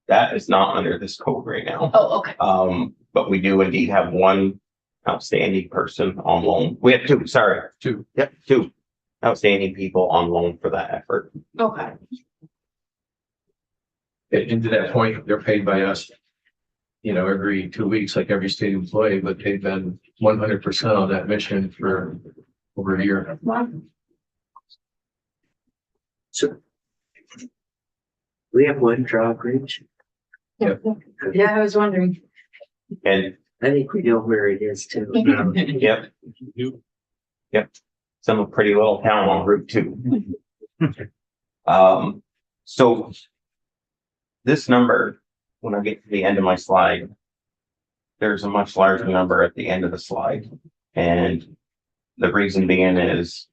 That is not under this code right now. Oh, okay. But we do indeed have one outstanding person on loan. We have two, sorry. Two. Yep, two outstanding people on loan for that effort. Okay. And to that point, they're paid by us, every 2 weeks, like every state employee, but they've been 100% on that mission for over a year. So We have one drawbridge. Yeah, I was wondering. And, I think we know where it is too. yep, You- some a pretty little town on Route 2. So this number, when I get to the end of my slide, there's a much larger number at the end of the slide. And the reason being is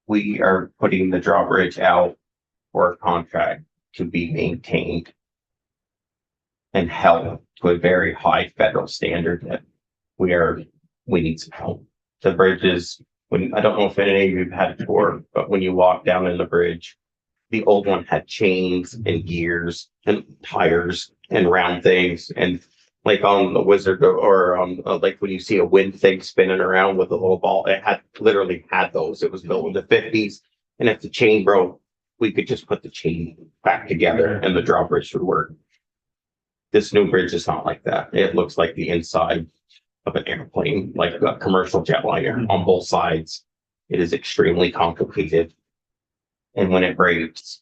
we are putting the drawbridge out for a contract to be maintained and held to a very high federal standard that we need some help. The bridge is, when, I don't know if any of you have had a tour, but when you walk down in the bridge, the old one had chains and gears and tires and round things, and like on the Wizard or like when you see a wind thing spinning around with a little ball, it had literally had those. It was built in the 50s, and if the chain broke, we could just put the chain back together and the drawbridge would work. This new bridge is not like that. It looks like the inside of an airplane, like a commercial jetliner on both sides. It is extremely complicated. And when it breaks,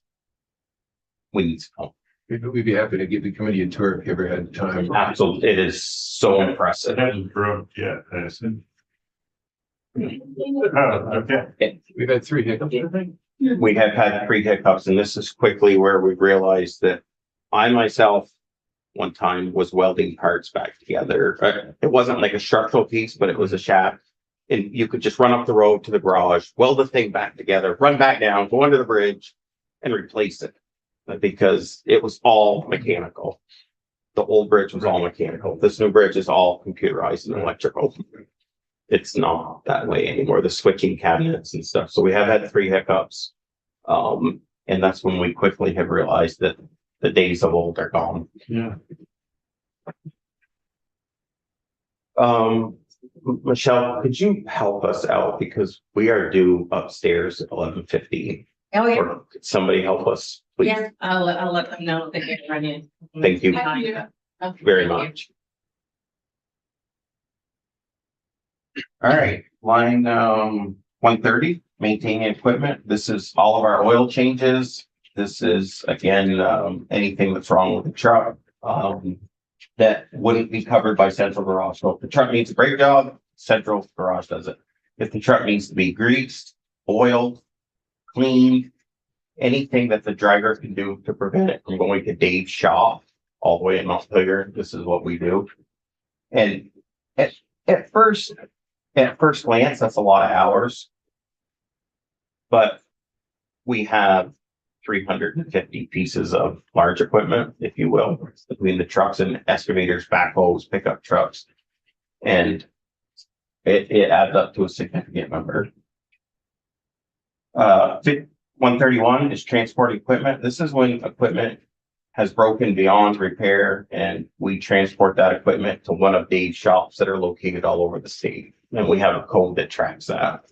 we need some help. We'd be happy to give the committee a tour if you ever had time. Absolutely, it is so impressive. It hasn't broke yet, I assume. Oh, okay. We've had 3 hiccups, I think. We have had 3 hiccups, and this is quickly where we realized that I myself one time was welding parts back together. It wasn't like a structural piece, but it was a shaft. And you could just run up the road to the garage, weld the thing back together, run back down, go under the bridge and replace it. Because it was all mechanical. The old bridge was all mechanical. This new bridge is all computerized and electrical. It's not that way anymore. The switching cabinets and stuff. So we have had 3 hiccups. And that's when we quickly have realized that the days of old are gone. Yeah. Michelle, could you help us out? Because we are due upstairs at 11:15. Oh, yeah, Or could somebody help us, please? yeah, I'll let them know that you're running. Thank you very Thank you. much. All right, line 130, maintaining equipment. This is all of our oil changes. This is again, anything that's wrong with the truck. That wouldn't be covered by central garage. So if the truck needs a brake job, central garage does it. If the truck needs to be greased, oiled, cleaned, anything that the driver can do to prevent it from going to Dave's shop all the way in Montpelier, this is what we do. And at first glance, that's a lot of hours. But we have 350 pieces of large equipment, if you will, between the trucks and excavators, backhoes, pickup trucks. And it adds up to a significant number. 131 is transport equipment. This is when equipment has broken beyond repair, and we transport that equipment to one of Dave's shops that are located all over the state. And we have a code that tracks that.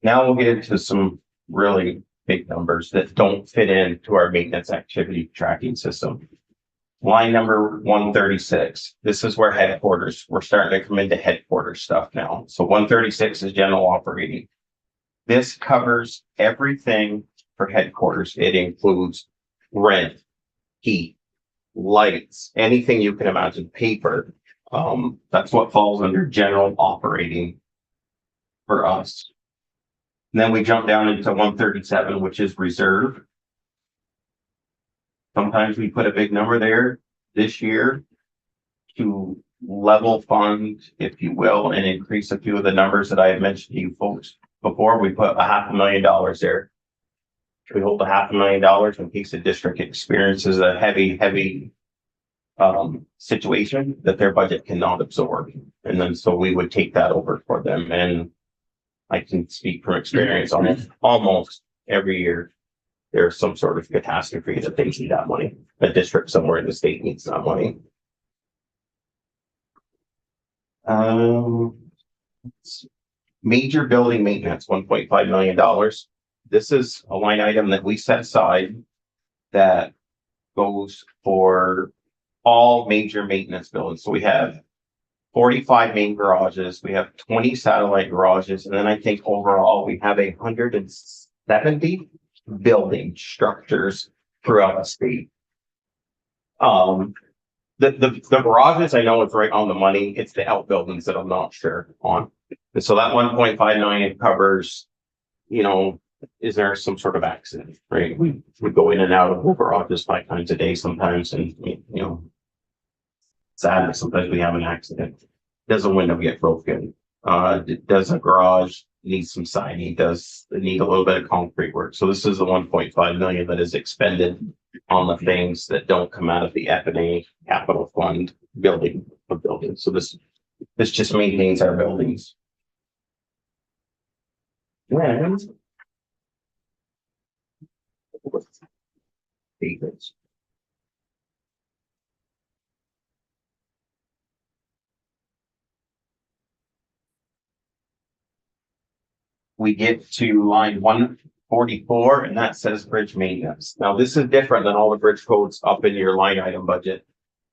Now we'll get into some really big numbers that don't fit into our maintenance activity tracking system. Line number 136. This is where headquarters, we're starting to come into headquarters stuff now. So 136 is general operating. This covers everything for headquarters. It includes rent, heat, lights, anything you can imagine, paper. That's what falls under general operating for us. And then we jump down into 137, which is reserve. Sometimes we put a big number there this year to level fund, if you will, and increase a few of the numbers that I have mentioned to you folks before. We put $500,000 there. We hold $500,000 in case the district experiences a heavy situation that their budget cannot absorb. And then so we would take that over for them. And I can speak from experience on almost every year. There's some sort of catastrophe that they need that money. A district somewhere in the state needs that money. Major building maintenance, $1.5 million. This is a line item that we set aside that goes for all major maintenance buildings. So we have 45 main garages, we have 20 satellite garages, and then I think overall we have 70 building structures throughout the state. The garages I know is right on the money. It's the outbuildings that I'm not sure on. And so that 1.5 million covers, you know, is there some sort of accident, right? We go in and out of the garages 5 times a day sometimes, and you know, sad that sometimes we have an accident. Does a window get broken? Does a garage need some siding? Does it need a little bit of concrete work? So this is the 1.5 million that is expended on the things that don't come out of the F&A capital fund building of buildings. So this just maintains our buildings. And we get to line 144, and that says bridge maintenance. Now, this is different than all the bridge codes up in your line item budget.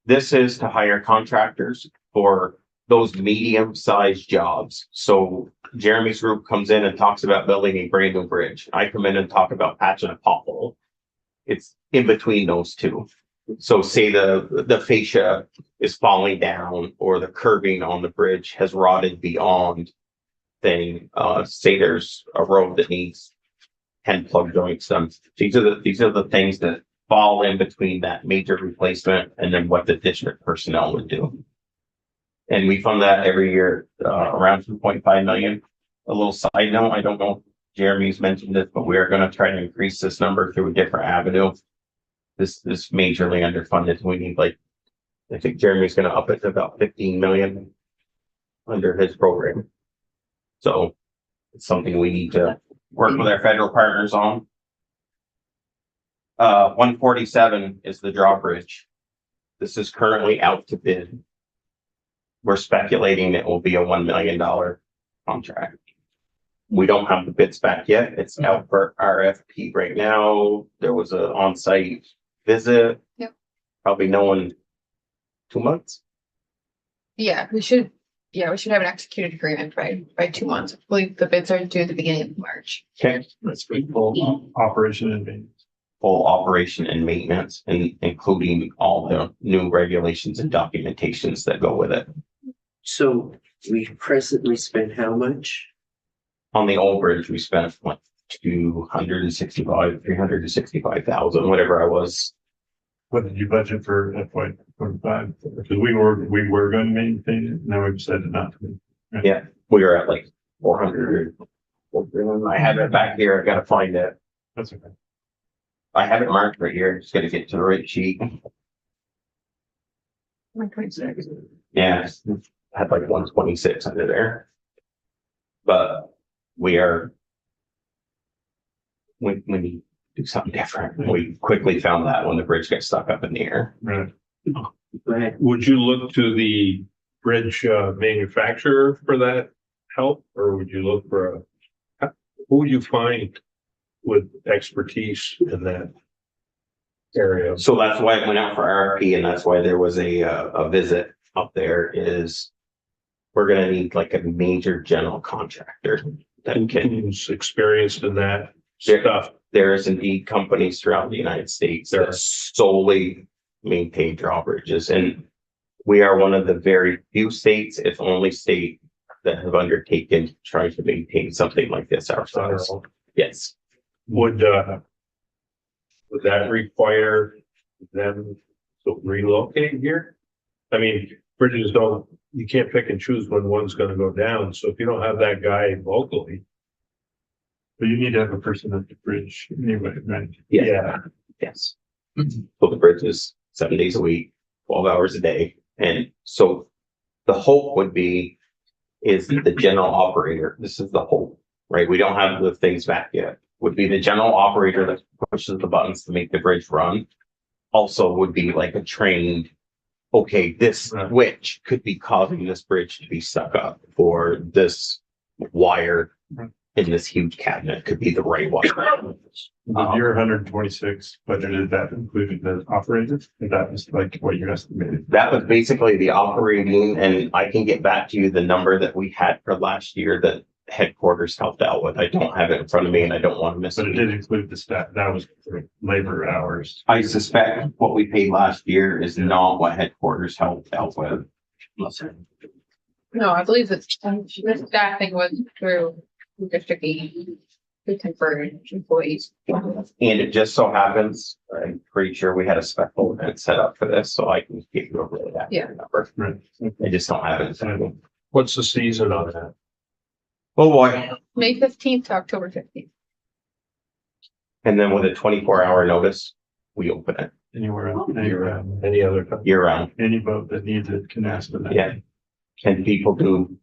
This is to hire contractors for those medium-sized jobs. So Jeremy's group comes in and talks about building a brand new bridge. I come in and talk about patching a pothole. It's in between those two. So say the fascia is falling down, or the curbing on the bridge has rotted beyond thing. Say there's a road that needs 10 plug joints done. These are the things that fall in between that major replacement and then what the district personnel would do. And we fund that every year, around 2.5 million. A little side note, I don't know if Jeremy's mentioned it, but we are going to try to increase this number through a different avenue. This majorly underfunded. We need, like, I think Jeremy's going to up it to about 15 million under his program. So it's something we need to work with our federal partners on. 147 is the drawbridge. This is currently out to bid. We're speculating it will be a $1 million contract. We don't have the bids back yet. It's out for RFP right now. There was an on-site visit. Yep. Probably knowing 2 months. Yeah, we should have an executed agreement by 2 months. I believe the bids are due at the beginning of March. Okay. That's pretty full operation and maintenance. Full operation and maintenance, and including all the new regulations and documentations that go with it. So we presently spend how much? On the old bridge, we spent like 365,000, whatever I was. What did you budget for FY 25? Because we were going to maintain it. Now we've decided not to. Right? Yeah, we were at like 400. I have it back here. I gotta find it. That's okay. I have it marked right here. Just gotta get to the right sheet. Yeah, had like 126 under there. But we need to do something different. We quickly found that when the bridge got stuck up in the air. Right. Go ahead. Would you look to the bridge manufacturer for that help, or would you look for who would you find with expertise in that area? So that's why it went out for RFP, and that's why there was a visit up there. Is we're gonna need like a major general contractor that can. Who's experienced in that There- stuff? There is indeed companies throughout the United States that solely maintain drawbridges, and we are one of the very few states, if only state, that have undertaken trying to maintain something like this ourselves. Yes. Would that require them to relocate here? I mean, bridges you can't pick and choose when one's gonna go down, so if you don't have that guy locally. But you need to have a person at the bridge anyway, right? Yeah. Yes. So the bridge is 7 days a week, 12 hours a day. And so the hope would be is the general operator. This is the hope, right? We don't have the things back yet. Would be the general operator that pushes the buttons to make the bridge run. Also would be like a trained, okay, this Right. switch could be causing this bridge to be stuck up, or this wire in this huge cabinet could be the right wire. With your 126 budgeted, that included the operators, and that was like what you estimated. That was basically the operating, and I can get back to you the number that we had for last year that headquarters helped out with. I don't have it in front of me and I don't want to miss But it it. did include the staff, that was for labor hours. I suspect what we paid last year is not what headquarters helped out with. No, I believe that the staffing was through District 80, the temporary employees. And it just so happens, I'm pretty sure we had a special event set up for this, so I can give you a really Yeah. accurate number. Right. I just don't have it in front of me. What's the season on that? Oh, boy. May 15th to October 15th. And then with a 24-hour notice, we open it Anywhere, Any other time? year round. any boat that needs it can ask for that. Yeah. And people do,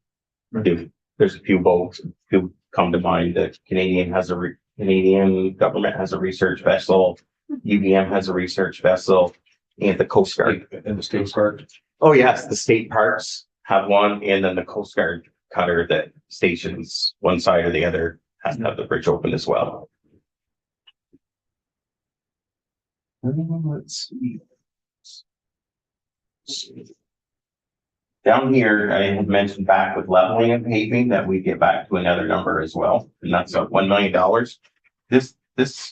there's a few boats who come to mind. The Canadian government has a research vessel. UVM has a research vessel and the Coast Guard. And the state park. Oh, yes, the state parks have one and then the Coast Guard cutter that stations one side or the other has to have the bridge open as well. Let's see. Down here, I had mentioned back with leveling and paving that we get back to another number as well, and that's $1 million. This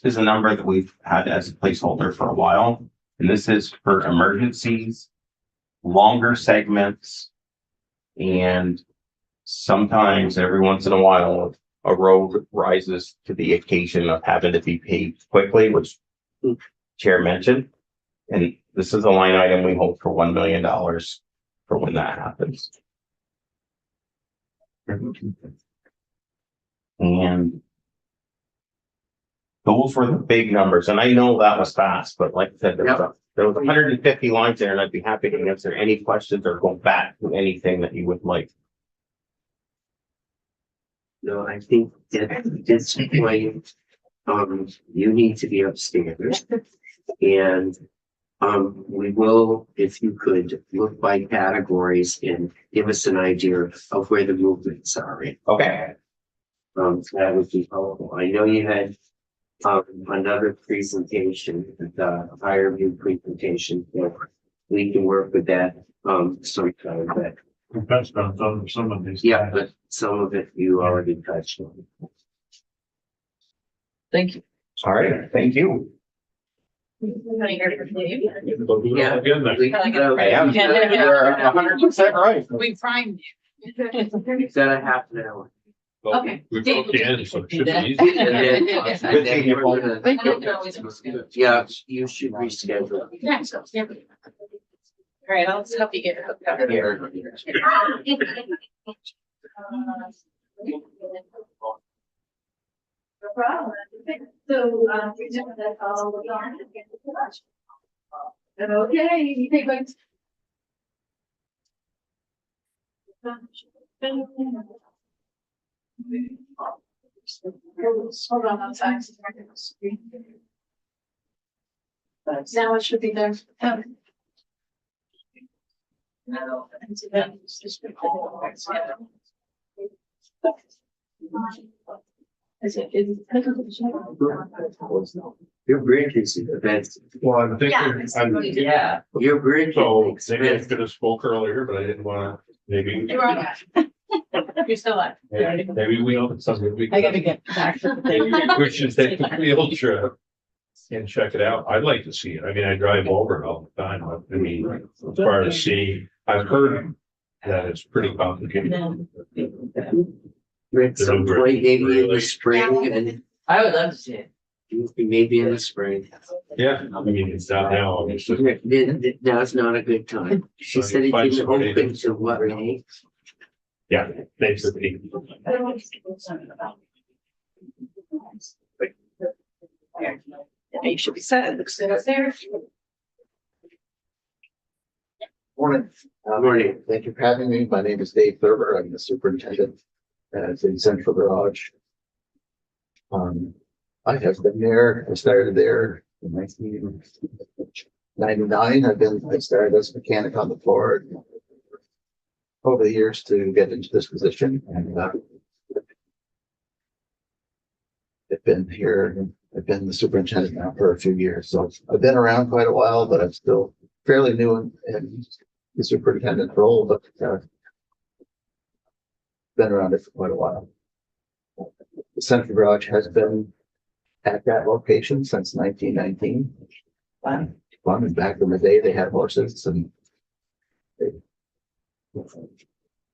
is a number that we've had as a placeholder for a while, and this is for emergencies, longer segments, and sometimes every once in a while, a road rises to the occasion of having to be paved quickly, which Chair mentioned. And this is a line item we hold for $1 million for when that happens. And those were the big numbers. And I know that was fast, but like I said, there was 150 lines there and I'd be happy to answer any questions or go back to anything that you would like. No, I think at this point, you need to be upstairs. And, we will, if you could, look by categories and give us an idea of where the movements are. Okay. That would be helpful. I know you had, another presentation, the higher view presentation, so we can work with that, sometime, but We touched on some of these. yeah, but some of it you already touched on. Thank you. All right. Thank you. We'll do Yeah. it again next. We- I am. You're 100% right. We primed you. We've got a half an hour. Okay. We broke the end, so it should be And easy. then- Good and then seeing you, we're Paul. gonna- Thank you. Yeah, you should reschedule. All right, I'll help you get hooked up here. No problem. So, that's all we're on. Okay, you take like. Hold on, outside. Now it should be there. No, it's just. Is it? Your bridge is that's, Well, I'm Yeah. thinking, Yeah. your bridge. so is maybe I expensive. could have spoke earlier, but I didn't wanna, maybe. You're on. You're still on. Maybe we don't, something we. I gotta get back. Maybe we should take a field trip and check it out. I'd like to see it. I mean, I drive over it all the time. I mean, as far as see, I've heard that it's pretty complicated. At some point, maybe in the spring and I would love to see it. maybe in the spring. Yeah, I mean, it's not now. It's just- Now's not a good time. She said it Find didn't somebody open to- to what, May? Yeah, basically. You should be set. Looks good up there. Morning. Morning. Thank you for having me. My name is Dave Thurber. I'm the superintendent at the Central Garage. I have been there. I started there in 1999. I started as a mechanic on the floor over the years to get into this position and, I've been here, I've been the superintendent now for a few years. So I've been around quite a while, but I'm still fairly new in the superintendent role, but been around it for quite a while. The central garage has been at that location since 1919. And back in the day, they had horses and they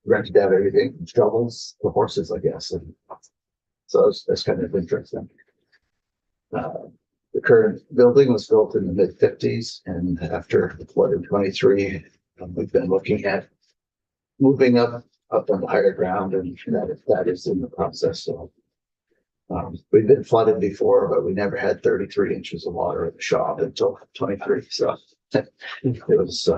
rented out everything, shovels, the horses, I guess. And so that's kind of interesting. The current building was built in the mid-50s, and after the flood in 23, we've been looking at moving up on the higher ground, and that is in the process. So we've been flooded before, but we never had 33 inches of water at the shop until 23. So it was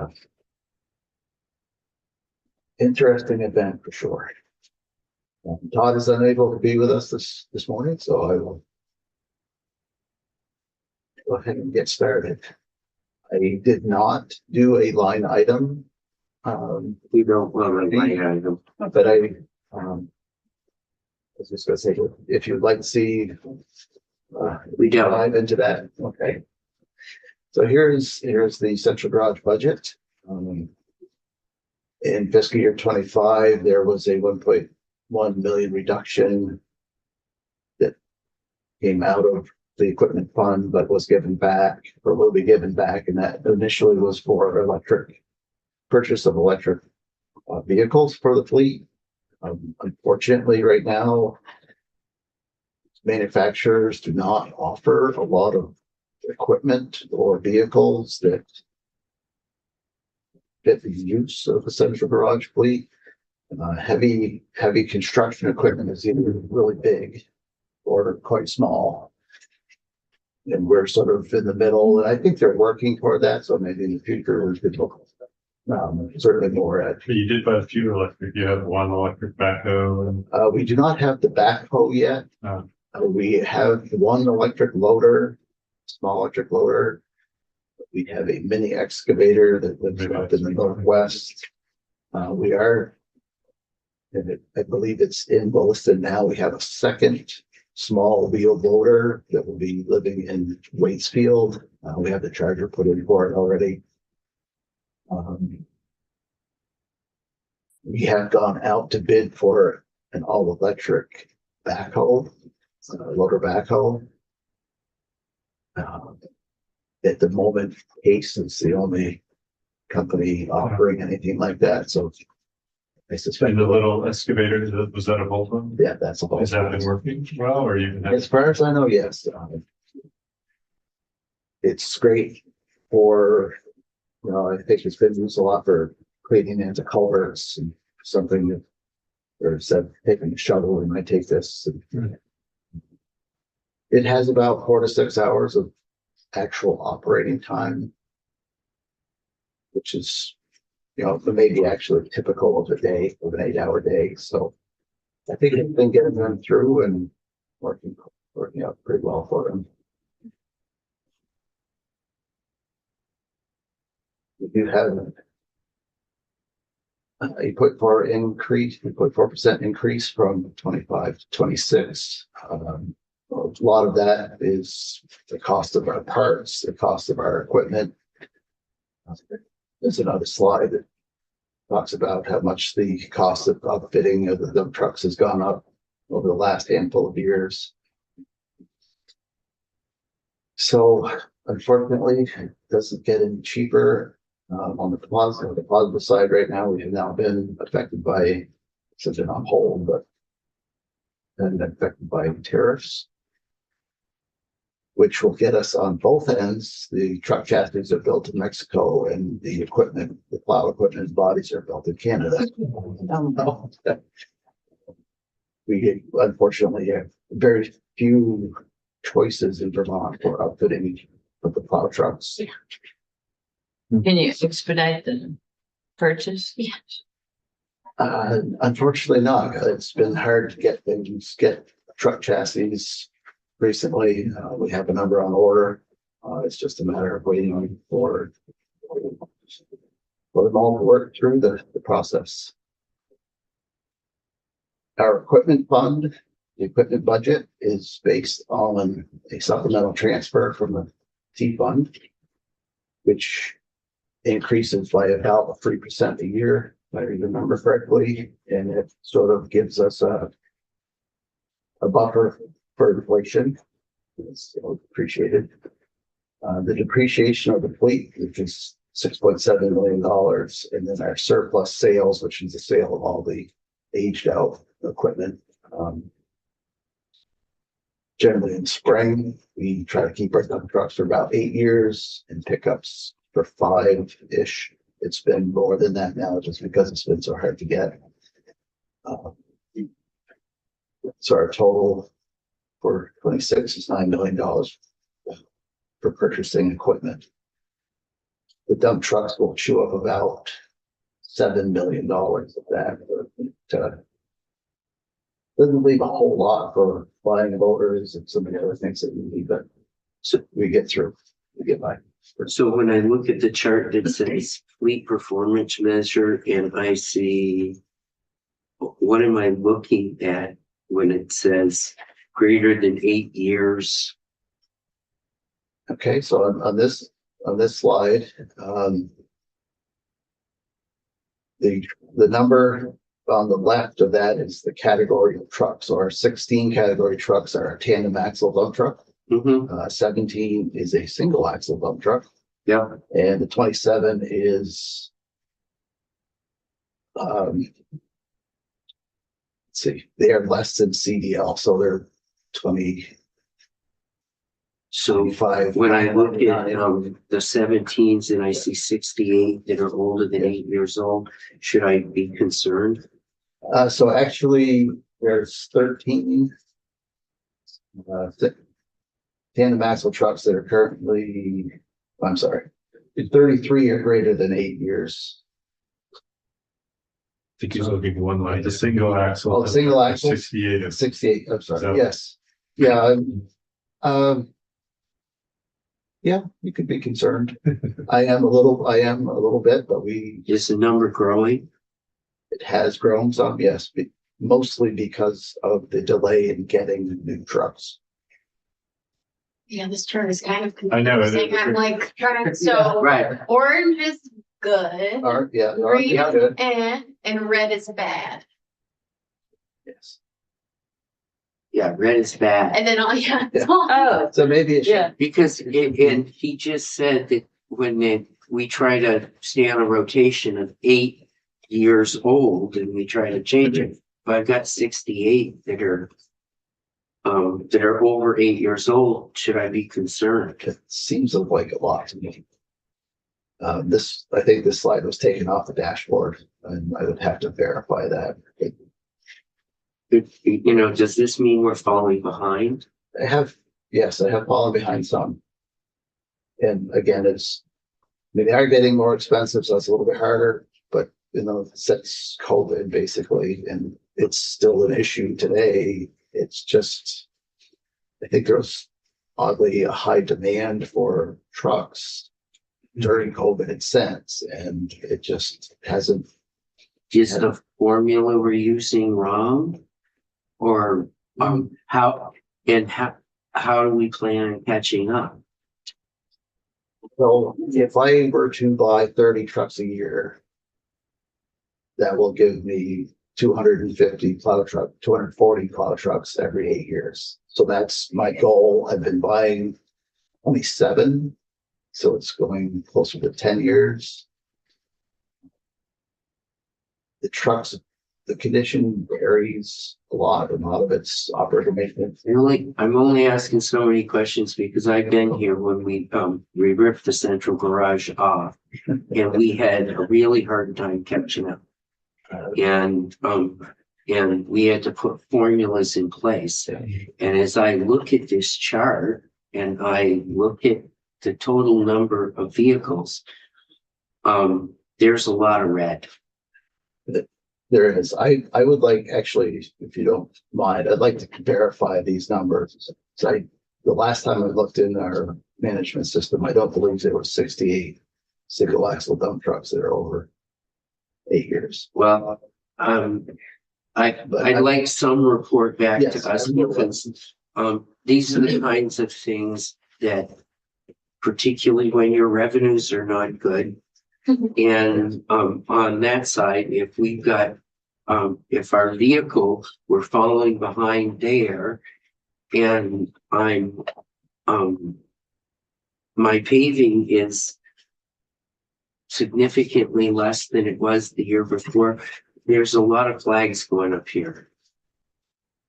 interesting event for sure. Todd is unable to be with us this morning, so I will go ahead and get started. I did not do a line item. We don't want to line item. But I was just gonna say, if you'd like to see, We don't. dive into that, okay. So here's the central garage budget. In fiscal year 25, there was a 1.1 million reduction that came out of the equipment fund, but was given back or will be given back, and that initially was for purchase of electric vehicles for the fleet. Unfortunately, right now, manufacturers do not offer a lot of equipment or vehicles that fit the use of the central garage fleet. Heavy construction equipment is either really big or quite small. And we're sort of in the middle, and I think they're working toward that. So maybe in the future, we could look certainly more at. But you did buy a few electric, you have one electric backhoe and. We do not have the backhoe yet. We have one electric loader, small electric loader. We have a mini excavator that lives up in the northwest. We are, and I believe it's in Williston now. We have a second small wheel loader that will be living in Waitsfield. We have the charger put in for it already. We have gone out to bid for an all-electric backhoe, loader backhoe. At the moment, Case is the only company offering anything like that. So I suspect And the little excavator, was that a Volvo? yeah, that's a Has that been working well, or you? As far as I know, yes. It's great for, I think it's been used a lot for cleaning into culverts and something that, or instead of taking a shovel, we might take this. It has about 4 to 6 hours of actual operating time, which is, maybe actually typical of a day, of an 8-hour day. So I think it's been getting them through and working out pretty well for them. We do have a 0.4% increase from 25 to 26. A lot of that is the cost of our parts, the cost of our equipment. There's another slide that talks about how much the cost of outfitting of the dump trucks has gone up over the last handful of years. So unfortunately, it doesn't get any cheaper. On the positive side right now, we have now been affected by, such an on hold, but been affected by tariffs, which will get us on both ends. The truck chassis are built in Mexico, and the equipment, the plow equipment bodies are built in Canada. We unfortunately have very few choices in Vermont for outfitting of the plow trucks. Can you expedite the purchase? Yeah. Unfortunately not. It's been hard to get truck chassis recently. We have a number on order. It's just a matter of waiting for them all to work through the process. Our equipment fund, the equipment budget is based on a supplemental transfer from the T fund, which increases by about 3% a year, if I remember correctly, and it sort of gives us a a buffer for inflation. It's appreciated. The depreciation of the fleet, which is $6.7 million, and then our surplus sales, which is the sale of all the aged out equipment. Generally in spring, we try to keep our dump trucks for about 8 years and pickups for 5-ish. It's been more than that now just because it's been so hard to get. So our total for 26 is $9 million for purchasing equipment. The dump trucks will chew up about $7 million of that. Doesn't leave a whole lot for buying motors and some of the other things that we need, but so we get through, we get by. So when I look at the chart that says fleet performance measure and I see, what am I looking at when it says greater than 8 years? Okay, so on this slide, the number on the left of that is the category of trucks. So our 16 category trucks are a tandem axle dump truck. 17 is a single axle dump truck. Yeah. And the 27 is, let's see, they are less than CDL, so they're 20. So 25. when I look at the 17s and I see 68 that are older than 8 years old, should I be concerned? So actually, there's 13 tandem axle trucks that are currently, I'm sorry, 33 are greater than 8 years. I think he's looking one line, the single axle. Oh, the single axle? 68. 68, I'm sorry, So- yes. Yeah, yeah, you could be concerned. I am a little bit, but Is the number growing? it has grown some, yes, mostly because of the delay in getting new trucks. Yeah, this chart is kind of I know, it confusing. is. I'm like, so Right. orange is good, Yeah, green yeah, is good, and red is bad. yes. Yeah, red is bad. And then all, yeah. Yeah. Oh, So maybe it should, yeah. Because and he just said that when we try to stay on a rotation of 8 years old and we try to change it, but I've got 68 that are over 8 years old, should I be concerned? it seems like a lot to me. I think this slide was taken off the dashboard, and I would have to verify that. Does this mean we're falling behind? Yes, I have fallen behind some. And again, they are getting more expensive, so it's a little bit harder, but since COVID basically, and it's still an issue today. It's just, I think there's oddly a high demand for trucks during COVID and since, and it just hasn't. Is the formula we're using wrong? Or how do we plan on catching up? So if I were to buy 30 trucks a year, that will give me 240 plow trucks every 8 years. So that's my goal. I've been buying only 7, so it's going closer to 10 years. The trucks, the condition varies a lot of it's operator maintenance. I'm only asking so many questions because I've been here when we ripped the central garage off and we had a really hard time catching up. And we had to put formulas in place. And as I look at this chart and I look at the total number of vehicles, there's a lot of red. There is. I would like, actually, if you don't mind, I'd like to verify these numbers. So the last time I looked in our management system, I don't believe there were 68 single axle dump trucks that are over 8 years. Well, I'd like some report back Yes, to us I will. because these are the kinds of things that, particularly when your revenues are not good. And on that side, if we've got if our vehicle were following behind there and my paving is significantly less than it was the year before, there's a lot of flags going up here.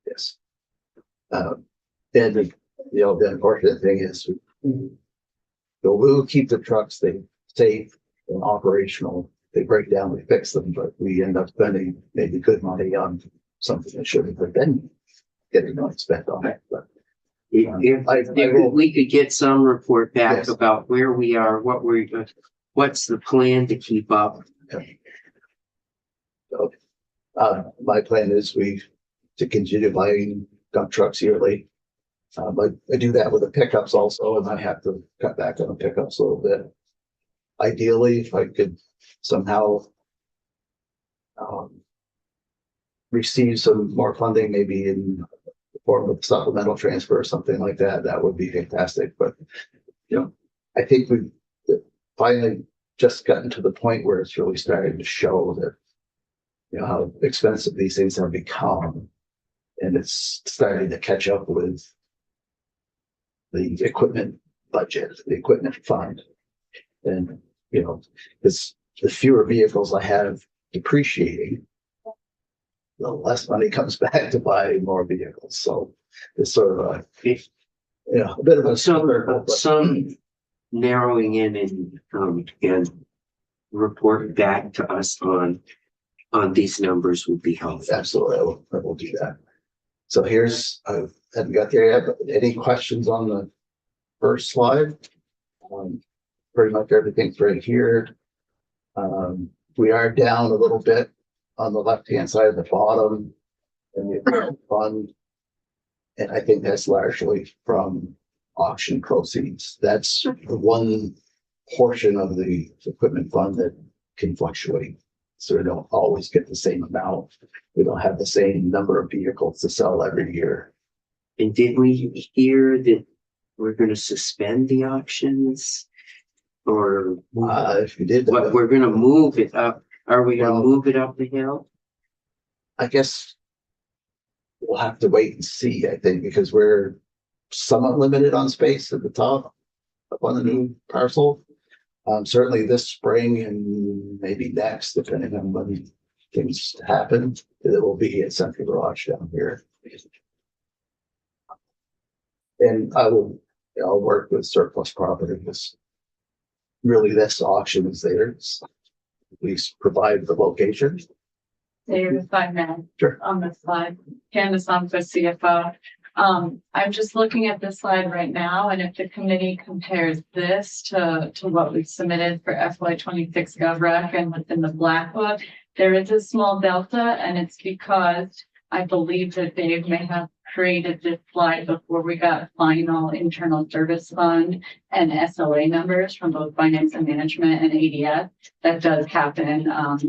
Yes. And the unfortunate thing is, we'll keep the trucks, they safe and operational. They break down, we fix them, but we end up spending maybe good money on something that shouldn't have been getting money spent on it, but. If we could get some report back Yes. about where we are, what's the plan to keep up? So, my plan is to continue buying dump trucks yearly. But I do that with the pickups also, and I have to cut back on the pickups a little bit. Ideally, if I could somehow receive some more funding, maybe in the form of supplemental transfer or something like that, that would be fantastic. But, I think we've finally just gotten to the point where it's really starting to show that, how expensive these things have become. And it's starting to catch up with the equipment budget, the equipment fund. And, because the fewer vehicles I have depreciating, the less money comes back to buy more vehicles. So it's sort of a bit of a Some narrowing in and report back to us on these numbers would be helpful. Absolutely, I will do that. So here's, I haven't got there yet, but any questions on the first slide? Pretty much everything's right here. We are down a little bit on the left-hand side of the bottom in the equipment fund. And I think that's largely from auction proceeds. That's the one portion of the equipment fund that can fluctuate. So we don't always get the same amount. We don't have the same number of vehicles to sell every year. And did we hear that we're going to suspend the auctions? Or If we did, what, we're going to move it up? Are we going Well- to move it up the hill? I guess we'll have to wait and see, I think, because we're somewhat limited on space at the top up on the new parcel. Certainly this spring and maybe next, depending on when things happen, it will be at Central Garage down here. And I'll work with surplus property, because really this auction is theirs. Please provide the location. Dave, if I may. Sure. On this slide, Candace on for CFO. I'm just looking at this slide right now, and if the committee compares this to what we submitted for FY 26 GovRec and within the Black Book, there is a small delta, and it's because I believe that Dave may have created this slide before we got final internal service fund and SLA numbers from both finance and management and ADS. That does happen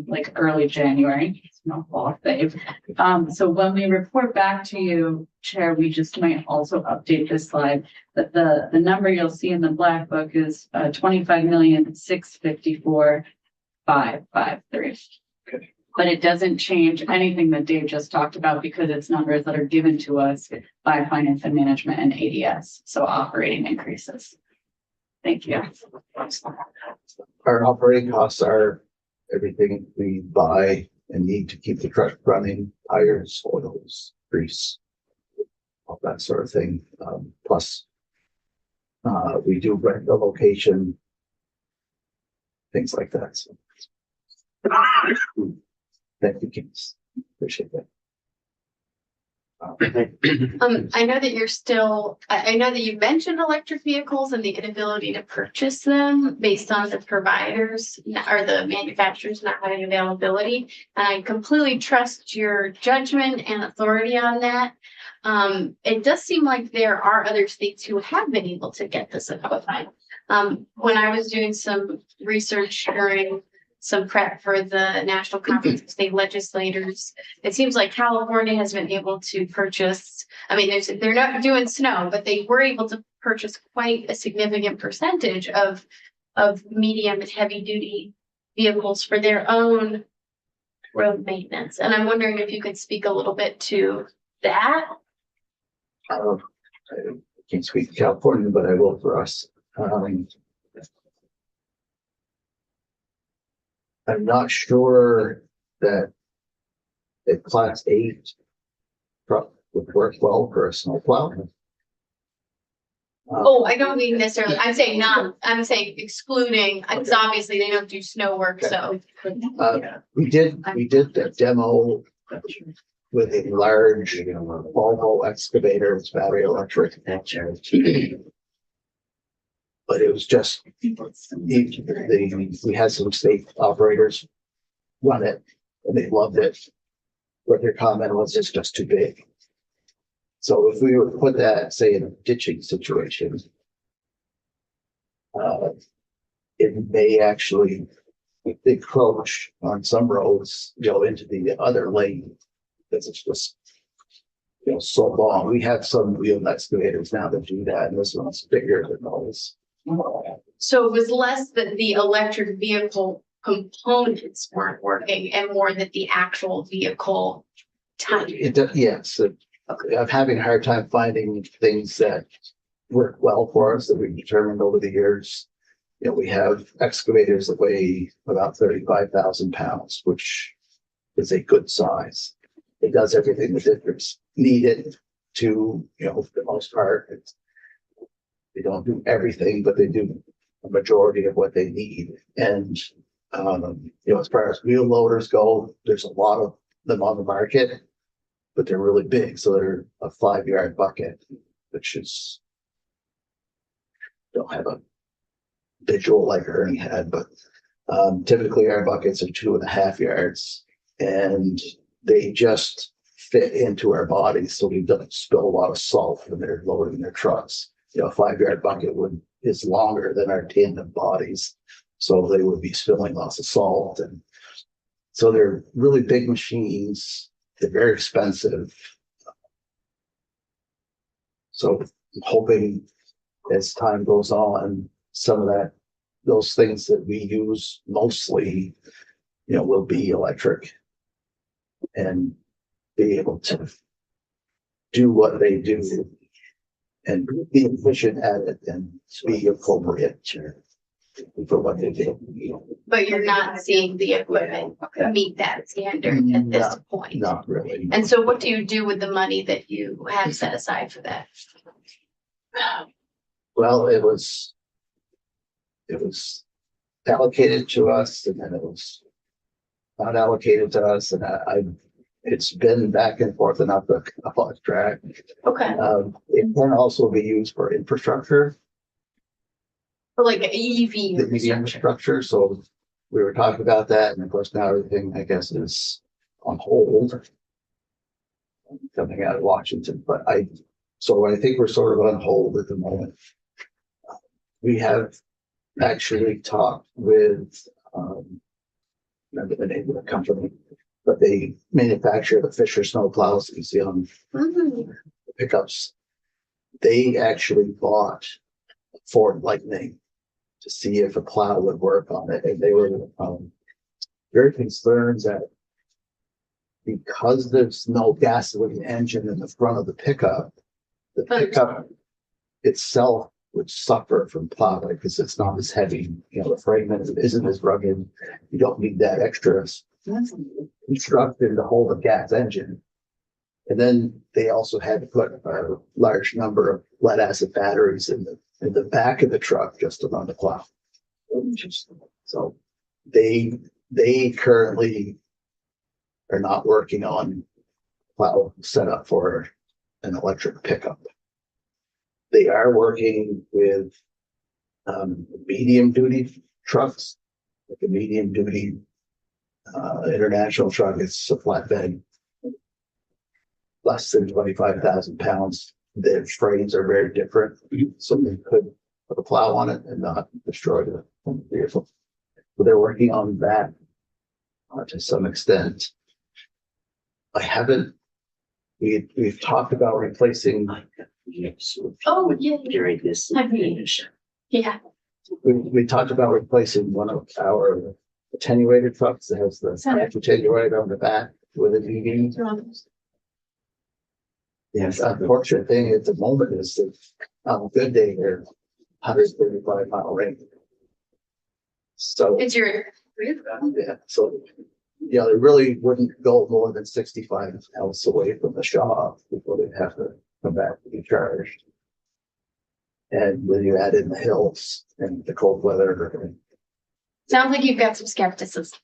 like early January. It's no fault, Dave. So when we report back to you, Chair, we just might also update this slide. But the number you'll see in the Black Book is 25,654,553. Okay. But it doesn't change anything that Dave just talked about, because it's numbers that are given to us by finance and management and ADS. So operating increases. Thank you. Our operating costs are everything we buy and need to keep the truck running, tires, oils, grease, all that sort of thing. Plus, we do rent the location, things like that. So. Thank you, Keith. Appreciate that. I know that you're still, I know that you mentioned electric vehicles and the inability to purchase them based on the providers or the manufacturers not having availability. And I completely trust your judgment and authority on that. It does seem like there are other states who have been able to get this equipment. When I was doing some research during some prep for the National Conference of State Legislators, it seems like California has been able to purchase, I mean, they're not doing snow, but they were able to purchase quite a significant percentage of medium and heavy duty vehicles for their own road maintenance. And I'm wondering if you could speak a little bit to that. I can't speak to California, but I will for us. I'm not sure that a class 8 truck would work well for a snowplow. Oh, I don't mean necessarily, I'm saying excluding, because obviously they don't do snow work, so. We did the demo with a large Volvo excavator, it's battery electric. But it was just, we had some state operators run it and they loved it. But their comment was it's just too big. So if we were to put that, say, in a ditching situation, it may actually encroach on some roads, into the other lane. Because it's just, so long. We have some wheel excavators now that do that, and this one's bigger than those. So it was less that the electric vehicle components weren't working and more that the actual vehicle type. Yes, I'm having a hard time finding things that work well for us that we've determined over the years. We have excavators that weigh about 35,000 pounds, which is a good size. It does everything that is needed to, for the most part. They don't do everything, but they do a majority of what they need. And, as far as wheel loaders go, there's a lot of them on the market, but they're really big. So they're a 5-yard bucket, which is, don't have a visual like Ernie had, but typically our buckets are 2.5 yards and they just fit into our bodies. So we don't spill a lot of salt when they're loading their trucks. A 5-yard bucket is longer than our tandem bodies. So they would be spilling lots of salt. And so they're really big machines. They're very expensive. So I'm hoping as time goes on, some of those things that we use mostly, will be electric and be able to do what they do and be efficient at it and be appropriate for what they do. But you're not seeing the equipment meet that standard at this point. Not really. And so what do you do with the money that you have set aside for that? Well, it was allocated to us and then it was not allocated to us, and it's been back and forth and up the track. Okay. It can also be used for infrastructure. For like an EV The infrastructure. So we were talking about that, and of course now everything I guess is on hold. Coming out of Washington, but I think we're sort of on hold at the moment. We have actually talked with remember the name of the company, but they manufacture the Fisher snow plows that you see on the pickups. They actually bought Ford Lightning to see if a plow would work on it, and they were very concerned that because there's no gasoline engine in the front of the pickup itself would suffer from plowing because it's not as heavy. The frame isn't as rugged. You don't need that extra construction to hold a gas engine. And then they also had to put a large number of lead acid batteries in the back of the truck just to run the plow. So they currently are not working on plow set up for an electric pickup. They are working with medium duty trucks, like a medium duty international truck. It's a flatbed, less than 25,000 pounds. Their frames are very different, so they could put a plow on it and not destroy the vehicle. But they're working on that to some extent. We've talked about replacing. Oh, yeah. During this. Yeah. We talked about replacing one of our attenuated trucks that has the attenuator on the back with an EV. Yes, unfortunate thing at the moment is that on a good day, they're 135-mile range. So, It's your. yeah, so, yeah, they really wouldn't go more than 65 miles away from the shop before they'd have to come back to be charged. And when you add in the hills and the cold weather. Sounds like you've got some skepticism.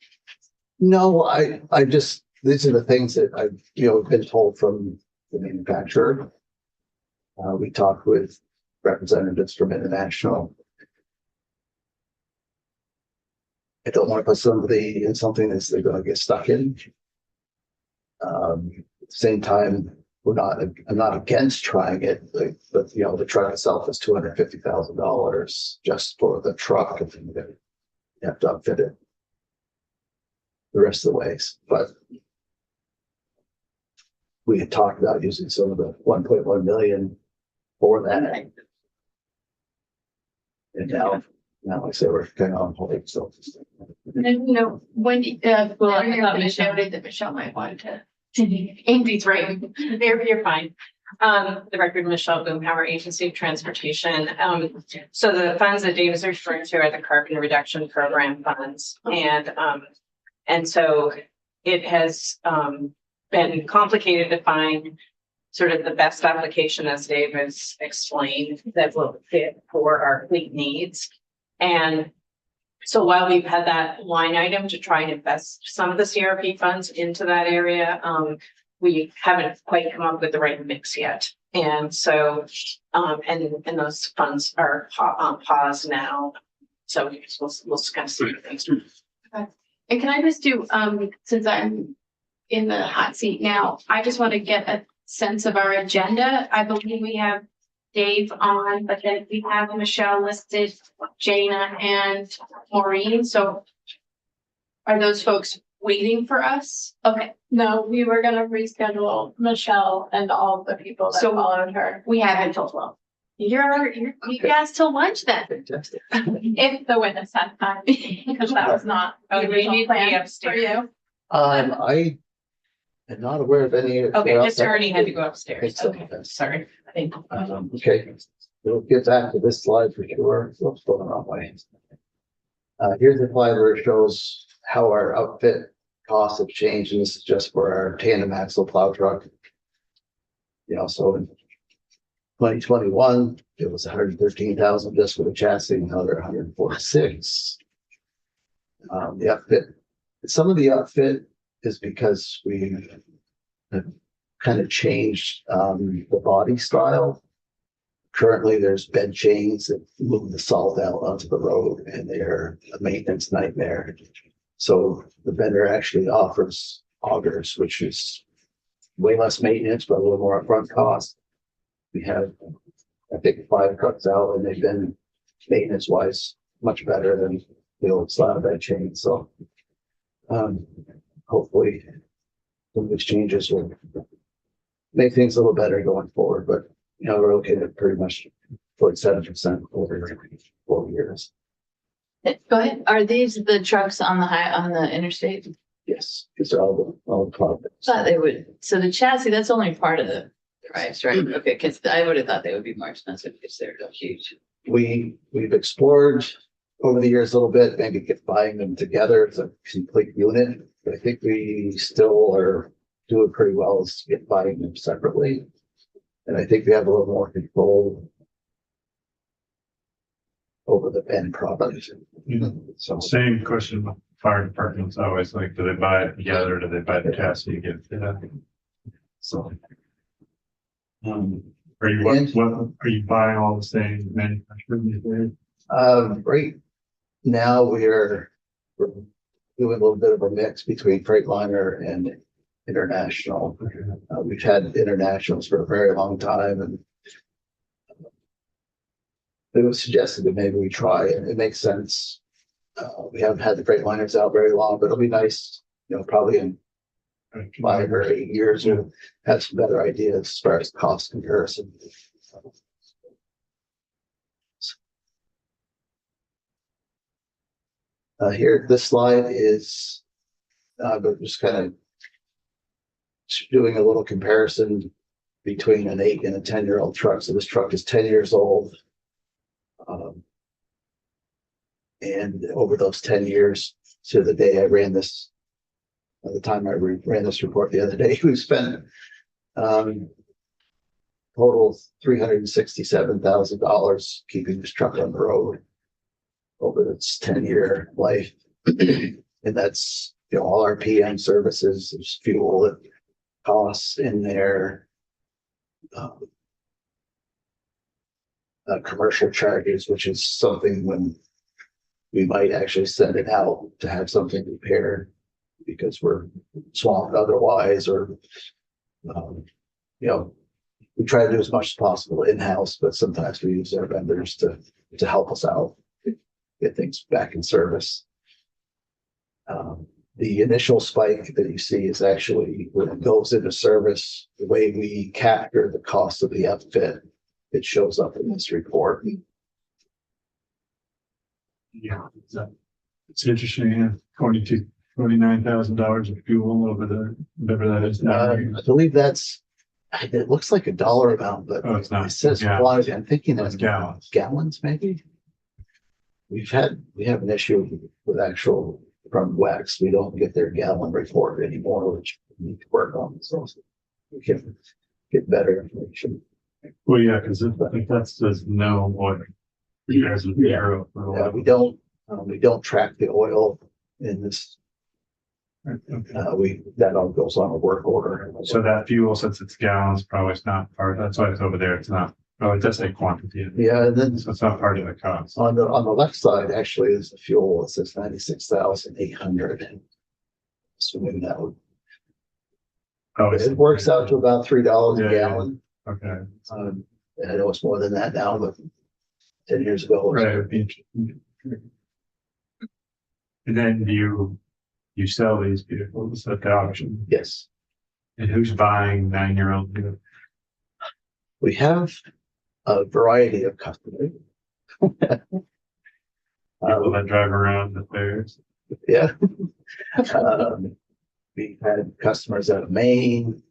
No, I just, these are the things that I've, been told from the manufacturer. We talked with representatives from International. I don't want to put somebody in something that they're going to get stuck in. At the same time, I'm not against trying it, but the truck itself is $250,000 just for the truck. And you have to outfit it the rest of the ways, but we had talked about using some of the 1.1 million for that. And now I say we're kind of on hold, so. No, Wendy, Well, I earlier thought when I Michelle- noted that Michelle might want to. Andy's right. You're fine. The record, Michelle Boomhauer, Agency of Transportation. So the funds that Dave is referring to are the carbon reduction program funds. And so it has, been complicated to find sort of the best application, as Dave has explained, that will fit for our fleet needs. And so while we've had that line item to try and invest some of the CRP funds into that area, we haven't quite come up with the right mix yet. And so, and those funds are on pause now. So we'll kind of see what things do. And can I just do, since I'm in the hot seat now, I just want to get a sense of our agenda. I believe we have Dave on, but then we have Michelle listed, Jana and Maureen. So are those folks waiting for us? Okay, No, we were gonna reschedule Michelle and all the people that So- followed her. we have until 12. You guys till lunch then. Fantastic. If the witness had time, because that was not Oh, the you original need to be plan for upstairs. you. I am not aware of any. Okay, just Ernie had to go upstairs. So, Okay, sorry. Thank you. Okay, we'll get back to this slide for sure. What's going on way? Here's the slide where it shows how our outfit costs have changed, and this is just for our tandem axle plow truck. So in 2021, it was 113,000 just for the chassis, now they're 146. The outfit, some of the outfit is because we have kind of changed the body style. Currently, there's bed chains that move the salt out onto the road, and they're a maintenance nightmare. So the vendor actually offers augers, which is way less maintenance, but a little more upfront cost. We have, I think, 5 trucks out, and they've been maintenance wise much better than the old slab bed chain. So hopefully some of these changes will make things a little better going forward. But we're looking at pretty much 47% over 4 years. Go ahead. Are these the trucks on the interstate? Yes, these are all the products. Thought they would, so the chassis, that's only part of the price, right? Okay, because I would have thought they would be more expensive because they're huge. We've explored over the years a little bit, maybe buying them together as a complete unit. But I think we still are doing pretty well as buying them separately. And I think we have a little more control over the end product. So Same question with fire departments, always like, do they buy it together? Do they buy the chassis again? So. Are you, what, are you buying all the same manufacturing? right now we're doing a little bit of a mix between Freightliner and International. We've had Internationals for a very long time, and it was suggested that maybe we try, and it makes sense. We haven't had the Freightliners out very long, but it'll be nice, probably in 5 or 8 years, we'll have some better ideas as far as cost comparison. Here, this slide is, but just kind of doing a little comparison between an 8 and a 10-year-old truck. So this truck is 10 years old. And over those 10 years to the day I ran this, at the time I ran this report the other day, we spent total $367,000 keeping this truck on the road over its 10-year life. And that's, you know, all our PM services, there's fuel costs in there. Commercial charges, which is something when we might actually send it out to have something repaired because we're swamped otherwise, or, you know, we try to do as much as possible in-house, but sometimes we use our vendors to help us out, get things back in service. The initial spike that you see is actually when it goes into service, the way we capture the cost of the upfit, it shows up in this report. Yeah, it's interesting, $29,000 of fuel over the, whatever that is now. I believe it looks like a dollar amount, but Oh, it's not. it says Yeah. quantity. I'm thinking That's that's gallons. maybe. We have an issue with actual from WEX. We don't get their gallon report anymore, which we need to work on. So we can get better information. Well, yeah, because if that says no, what you guys would be zero for a Yeah, while. we don't track the oil in this. Okay. That all goes on a work order. So that fuel, since it's gallons, probably is not part, that's why it's over there, it's not, oh, it does say quantity. Yeah, and then So it's not part of the cost. on the left side, actually, is the fuel. It says 96,800. Assuming that would, Oh, it's- it works out to about $3 a Yeah, yeah. gallon. Okay. And I know it's more than that now, but 10 years ago. it was- Right, it'd be interesting. And then you sell these vehicles at the auction, Yes, and who's buying 9-year-old vehicles? we have a variety of customers. People that drive around the fairs? Yeah. We've had customers out of Maine,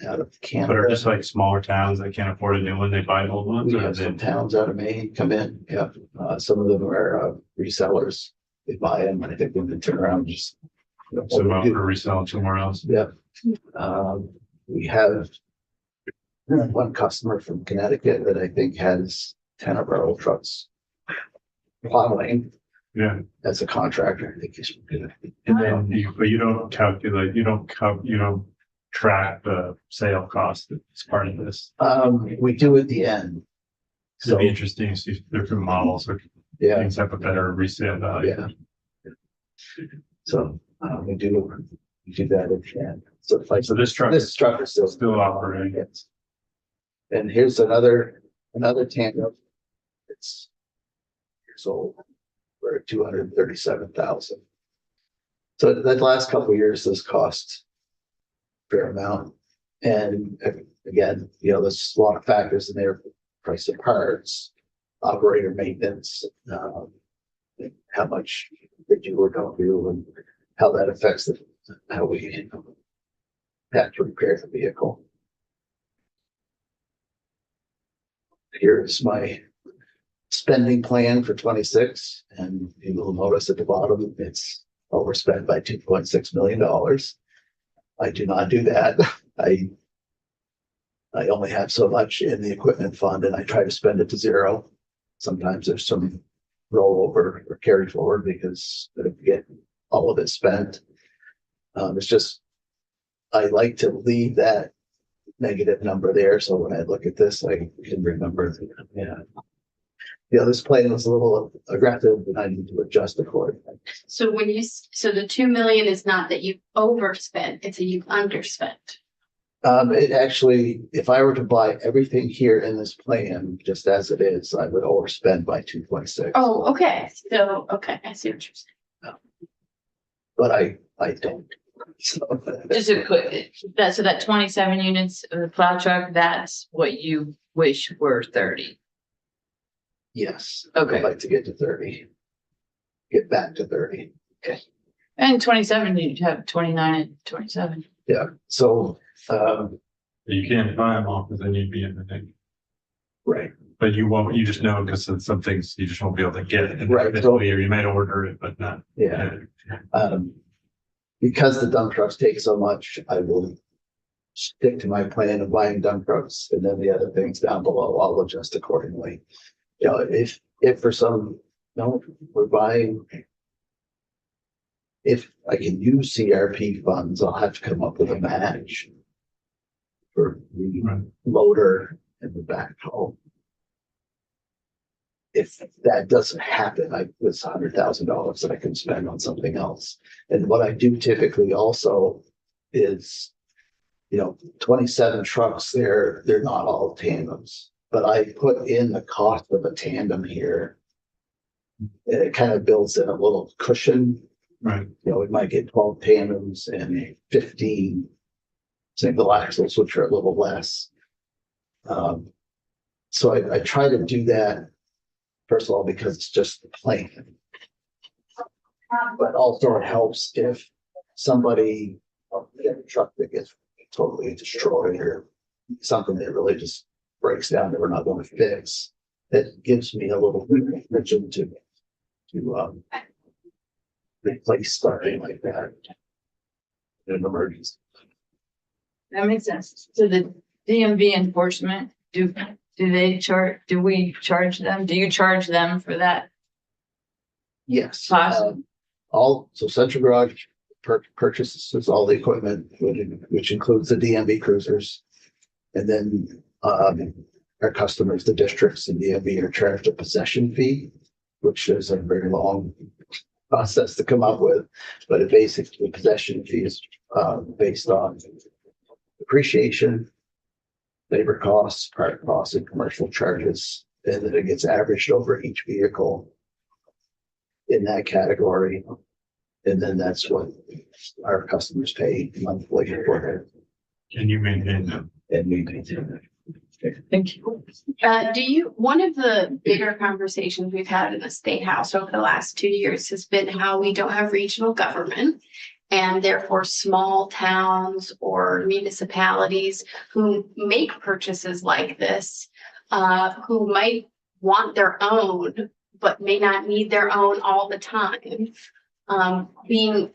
out of But are Canada. just like smaller towns that can't afford a new one, they buy old ones? We Or have they- some towns out of Maine come in. Yeah. Some of them are resellers. They buy them. I think they can turn around and just. So about for reselling somewhere else? Yeah. We have one customer from Connecticut that I think has 10 of our old trucks plowing Yeah, as a contractor. I think he's good. and then but you don't calculate, you don't track the sale cost as part of this. We do at the end. It'd So, be interesting to see if different models or yeah, things have a better resale value. yeah. So, we do that at the end. So if I, So this truck this is truck is still operating. Yes. And here's another tandem. It's years old. We're at 237,000. So that last couple of years, this cost a fair amount. And again, you know, there's a lot of factors in there: price of parts, operator maintenance, how much that you work on you, and how that affects how we have to repair the vehicle. Here's my spending plan for 26, and you will notice at the bottom, it's overspent by $2.6 million. I do not do that. I only have so much in the equipment fund, and I try to spend it to zero. Sometimes there's some rollover or carry forward because I don't get all of it spent. It's just, I like to leave that negative number there. So when I look at this, I can remember, yeah, this plan was a little aggressive and I need to adjust accordingly. So so the 2 million is not that you overspent, it's that you underspent. It actually, if I were to buy everything here in this plan, just as it is, I would overspend by 2.6. Oh, okay. So, okay, I see what you're saying. But I don't. So, Just a quick, so that 27 units of the plow truck, that's what you wish were 30. yes. Okay. I'd like to get to 30. Get back to 30. And 27, you'd have 29 and 27. Yeah, so, You can't buy them all because then you'd be in the thing. right, But you won't, you just know because some things you just won't be able to get. in Right, this so- year. You might order it, but not. yeah. Because the dump trucks take so much, I will stick to my plan of buying dump trucks, and then the other things down below, I'll adjust accordingly. You know, if for some, no, we're buying. If I can use CRP funds, I'll have to come up with a match for the Right. loader and the backhoe. If that doesn't happen, it's $100,000 that I can spend on something else. And what I do typically also is, 27 trucks, they're not all tandems, but I put in the cost of a tandem here. And it kind of builds in a little cushion. Right. We might get 12 tandems and 15 single axles, which are a little less. So I try to do that, first of all, because it's just the plan. But also it helps if somebody, a truck that gets totally destroyed or something that really just breaks down that we're not going to fix. It gives me a little bit of attention to replace something like that in an emergency. That makes sense. So the DMV enforcement, do we charge them? Do you charge them for that? Yes. Awesome. So Central Garage purchases all the equipment, which includes the DMV cruisers. And then our customers, the districts and DMV are charged a possession fee, which is a very long process to come up with. But it basically, possession fee is based on depreciation, labor costs, part costs, and commercial charges. And then it gets averaged over each vehicle in that category. And then that's what our customers pay monthly for it. Can you maintain them? And we maintain it. Thank you. One of the bigger conversations we've had in the State House over the last 2 years has been how we don't have regional government. And therefore, small towns or municipalities who make purchases like this, who might want their own, but may not need their own all the time. Being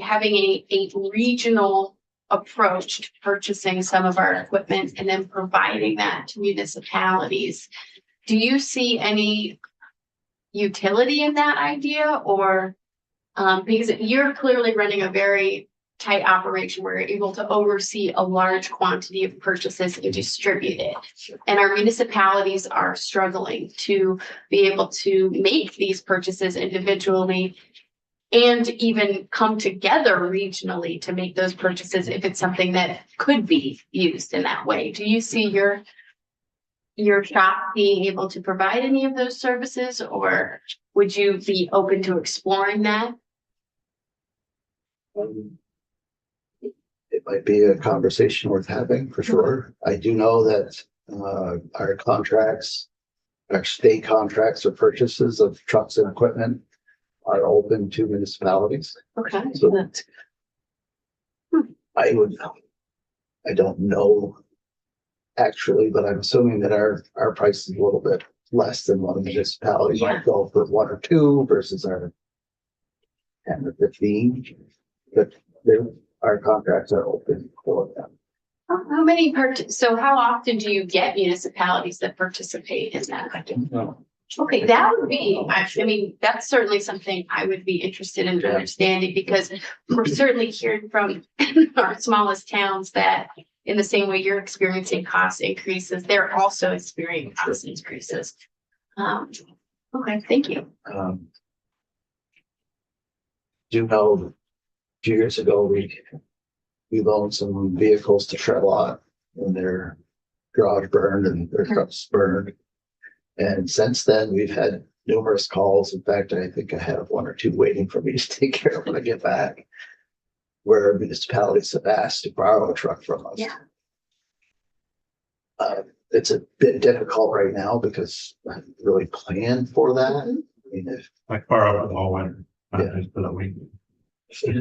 having a regional approach to purchasing some of our equipment and then providing that to municipalities. Do you see any utility in that idea, or because you're clearly running a very tight operation where you're able to oversee a large quantity of purchases and distribute it. And our municipalities are struggling to be able to make these purchases individually and even come together regionally to make those purchases if it's something that could be used in that way. Do you see your shop being able to provide any of those services, or would you be open to exploring that? It might be a conversation worth having for sure. I do know that our contracts, our state contracts for purchases of trucks and equipment are open to municipalities. Okay. So I don't know actually, but I'm assuming that our price is a little bit less than what a municipality might go for 1 or 2 versus our 10 or 15. But our contracts are open for them. How many so how often do you get municipalities that participate in that? Okay, that would be, I mean, that's certainly something I would be interested in understanding, because we're certainly hearing from our smallest towns that in the same way you're experiencing cost increases, they're also experiencing cost increases. Okay, thank you. Do know a few years ago, we loaned some vehicles to Charlotte and their garage burned and their trucks burned. And since then, we've had numerous calls. In fact, I think I have 1 or 2 waiting for me to take care of when I get back, where municipalities have asked to borrow a truck from us. Yeah. It's a bit difficult right now because I haven't really planned for that. I mean, if Like far out all winter. Just for the week.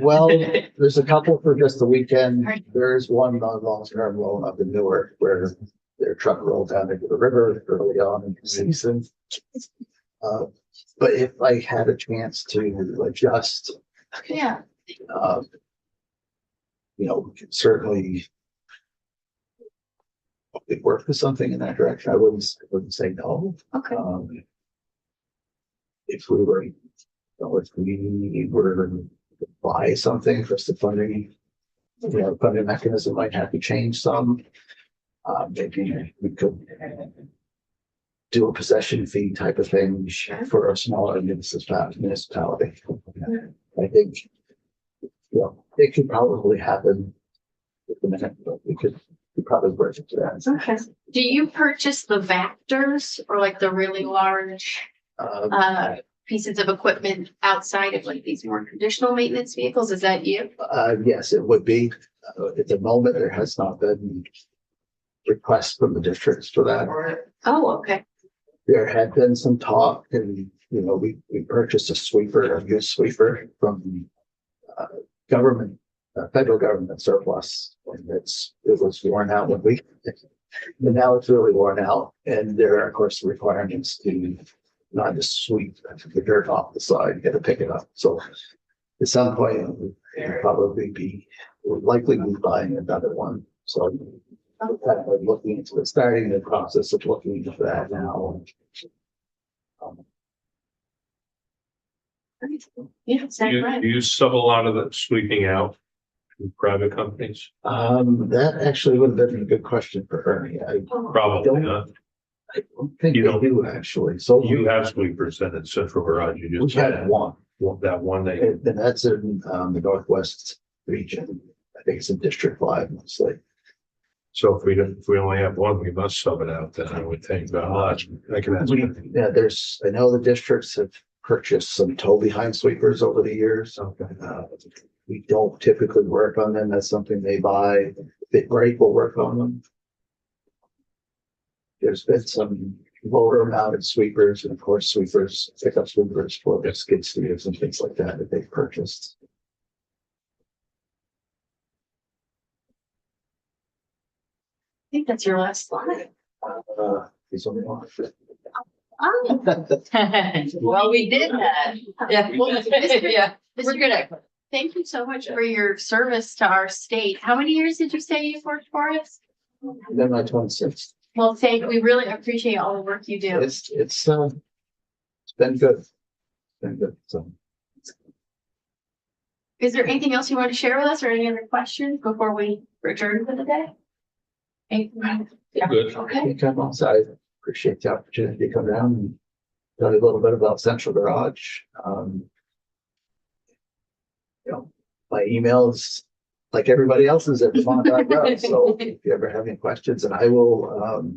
Well, there's a couple for just the weekend. There's one on long-term loan up in Newark where their truck rolled down into the river early on in the season. But if I had a chance to adjust, Yeah. we could certainly work with something in that direction. I wouldn't say no. Okay. If we were to buy something for the funding, funding mechanism might have to change some. Maybe we could do a possession fee type of thing for a smaller municipality. I think, it could probably happen with the minute, but we probably work it to that. Okay. Do you purchase the Vectors or like the really large pieces of equipment outside of like these more traditional maintenance vehicles? Is that you? Yes, it would be. At the moment, there has not been requests from the districts for that. Oh, okay. There had been some talk and, we purchased a used sweeper from federal government surplus. And it was worn out and now it's really worn out. And there are, of course, requirements to not just sweep the dirt off the side, you got to pick it up. So at some point, we'll likely be buying another one. So I'm kind of starting the process of looking into that now. Yeah, sounds right. You sub a lot of the sweeping out to private companies? That actually would have been a good question for Ernie. Probably not. I don't think You they don't- do actually. So You have sweepers then in Central Garage, you we just had said. one, That one day. and that's in the Northwest region. I think it's in District 5 mostly. So if we only have one, we must sub it out, then I would think, I can ask. Yeah, I know the districts have purchased some tow behind sweepers over the years. We don't typically work on them. That's something they buy. If they break, we'll work on them. There's been some lower mounted sweepers and of course pickup sweepers for the skid steers and things like that they've purchased. I think that's your last slide. He's only on. Well, we did that. Yeah. Yeah, we're good at it. Thank you so much for your service to our state. How many years did you say you've worked for us? Then my 26th. Well, we really appreciate all the work you do. It's been good. It's been good. So Is there anything else you want to share with us or any other questions before we adjourn for the day? Anything? Good. Okay. anytime else, I appreciate the opportunity to come down and tell you a little bit about Central Garage. My email is like everybody else's at Vermont.gov. So if you ever have any questions, and I will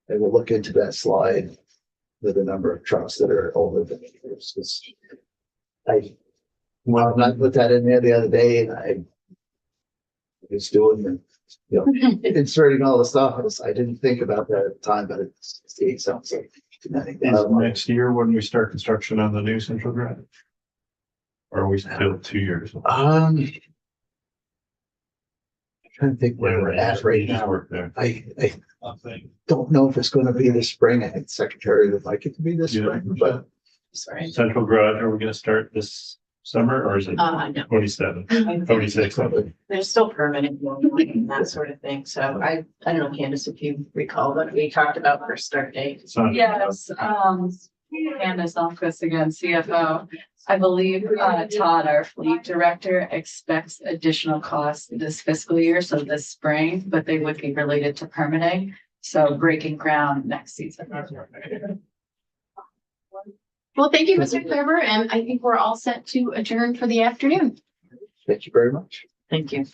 look into that slide with the number of trucks that are older than years. I put that in there the other day and I was doing inserting all the stuff. I didn't think about that at the time, but it sounds like too many. Next year when we start construction on the new Central Garage? Or are we still 2 years? I'm trying to think where we're at right now. Work there. I don't know if it's going to be this spring. I think the secretary would like it to be this Yeah. spring, but Sorry. Central Garage, are we gonna start this summer or is it No. 27, 26? There's still permitting and that sort of thing. So I don't know, Candace, if you recall what we talked about for start date. It's not- Yes, Candace Alquist again, CFO. I believe Todd, our fleet director, expects additional costs this fiscal year, so this spring, but they would be related to permitting. So breaking ground next season. Well, thank you, Mr. Kleber, and I think we're all set to adjourn for the afternoon. thank you very much. Thank you.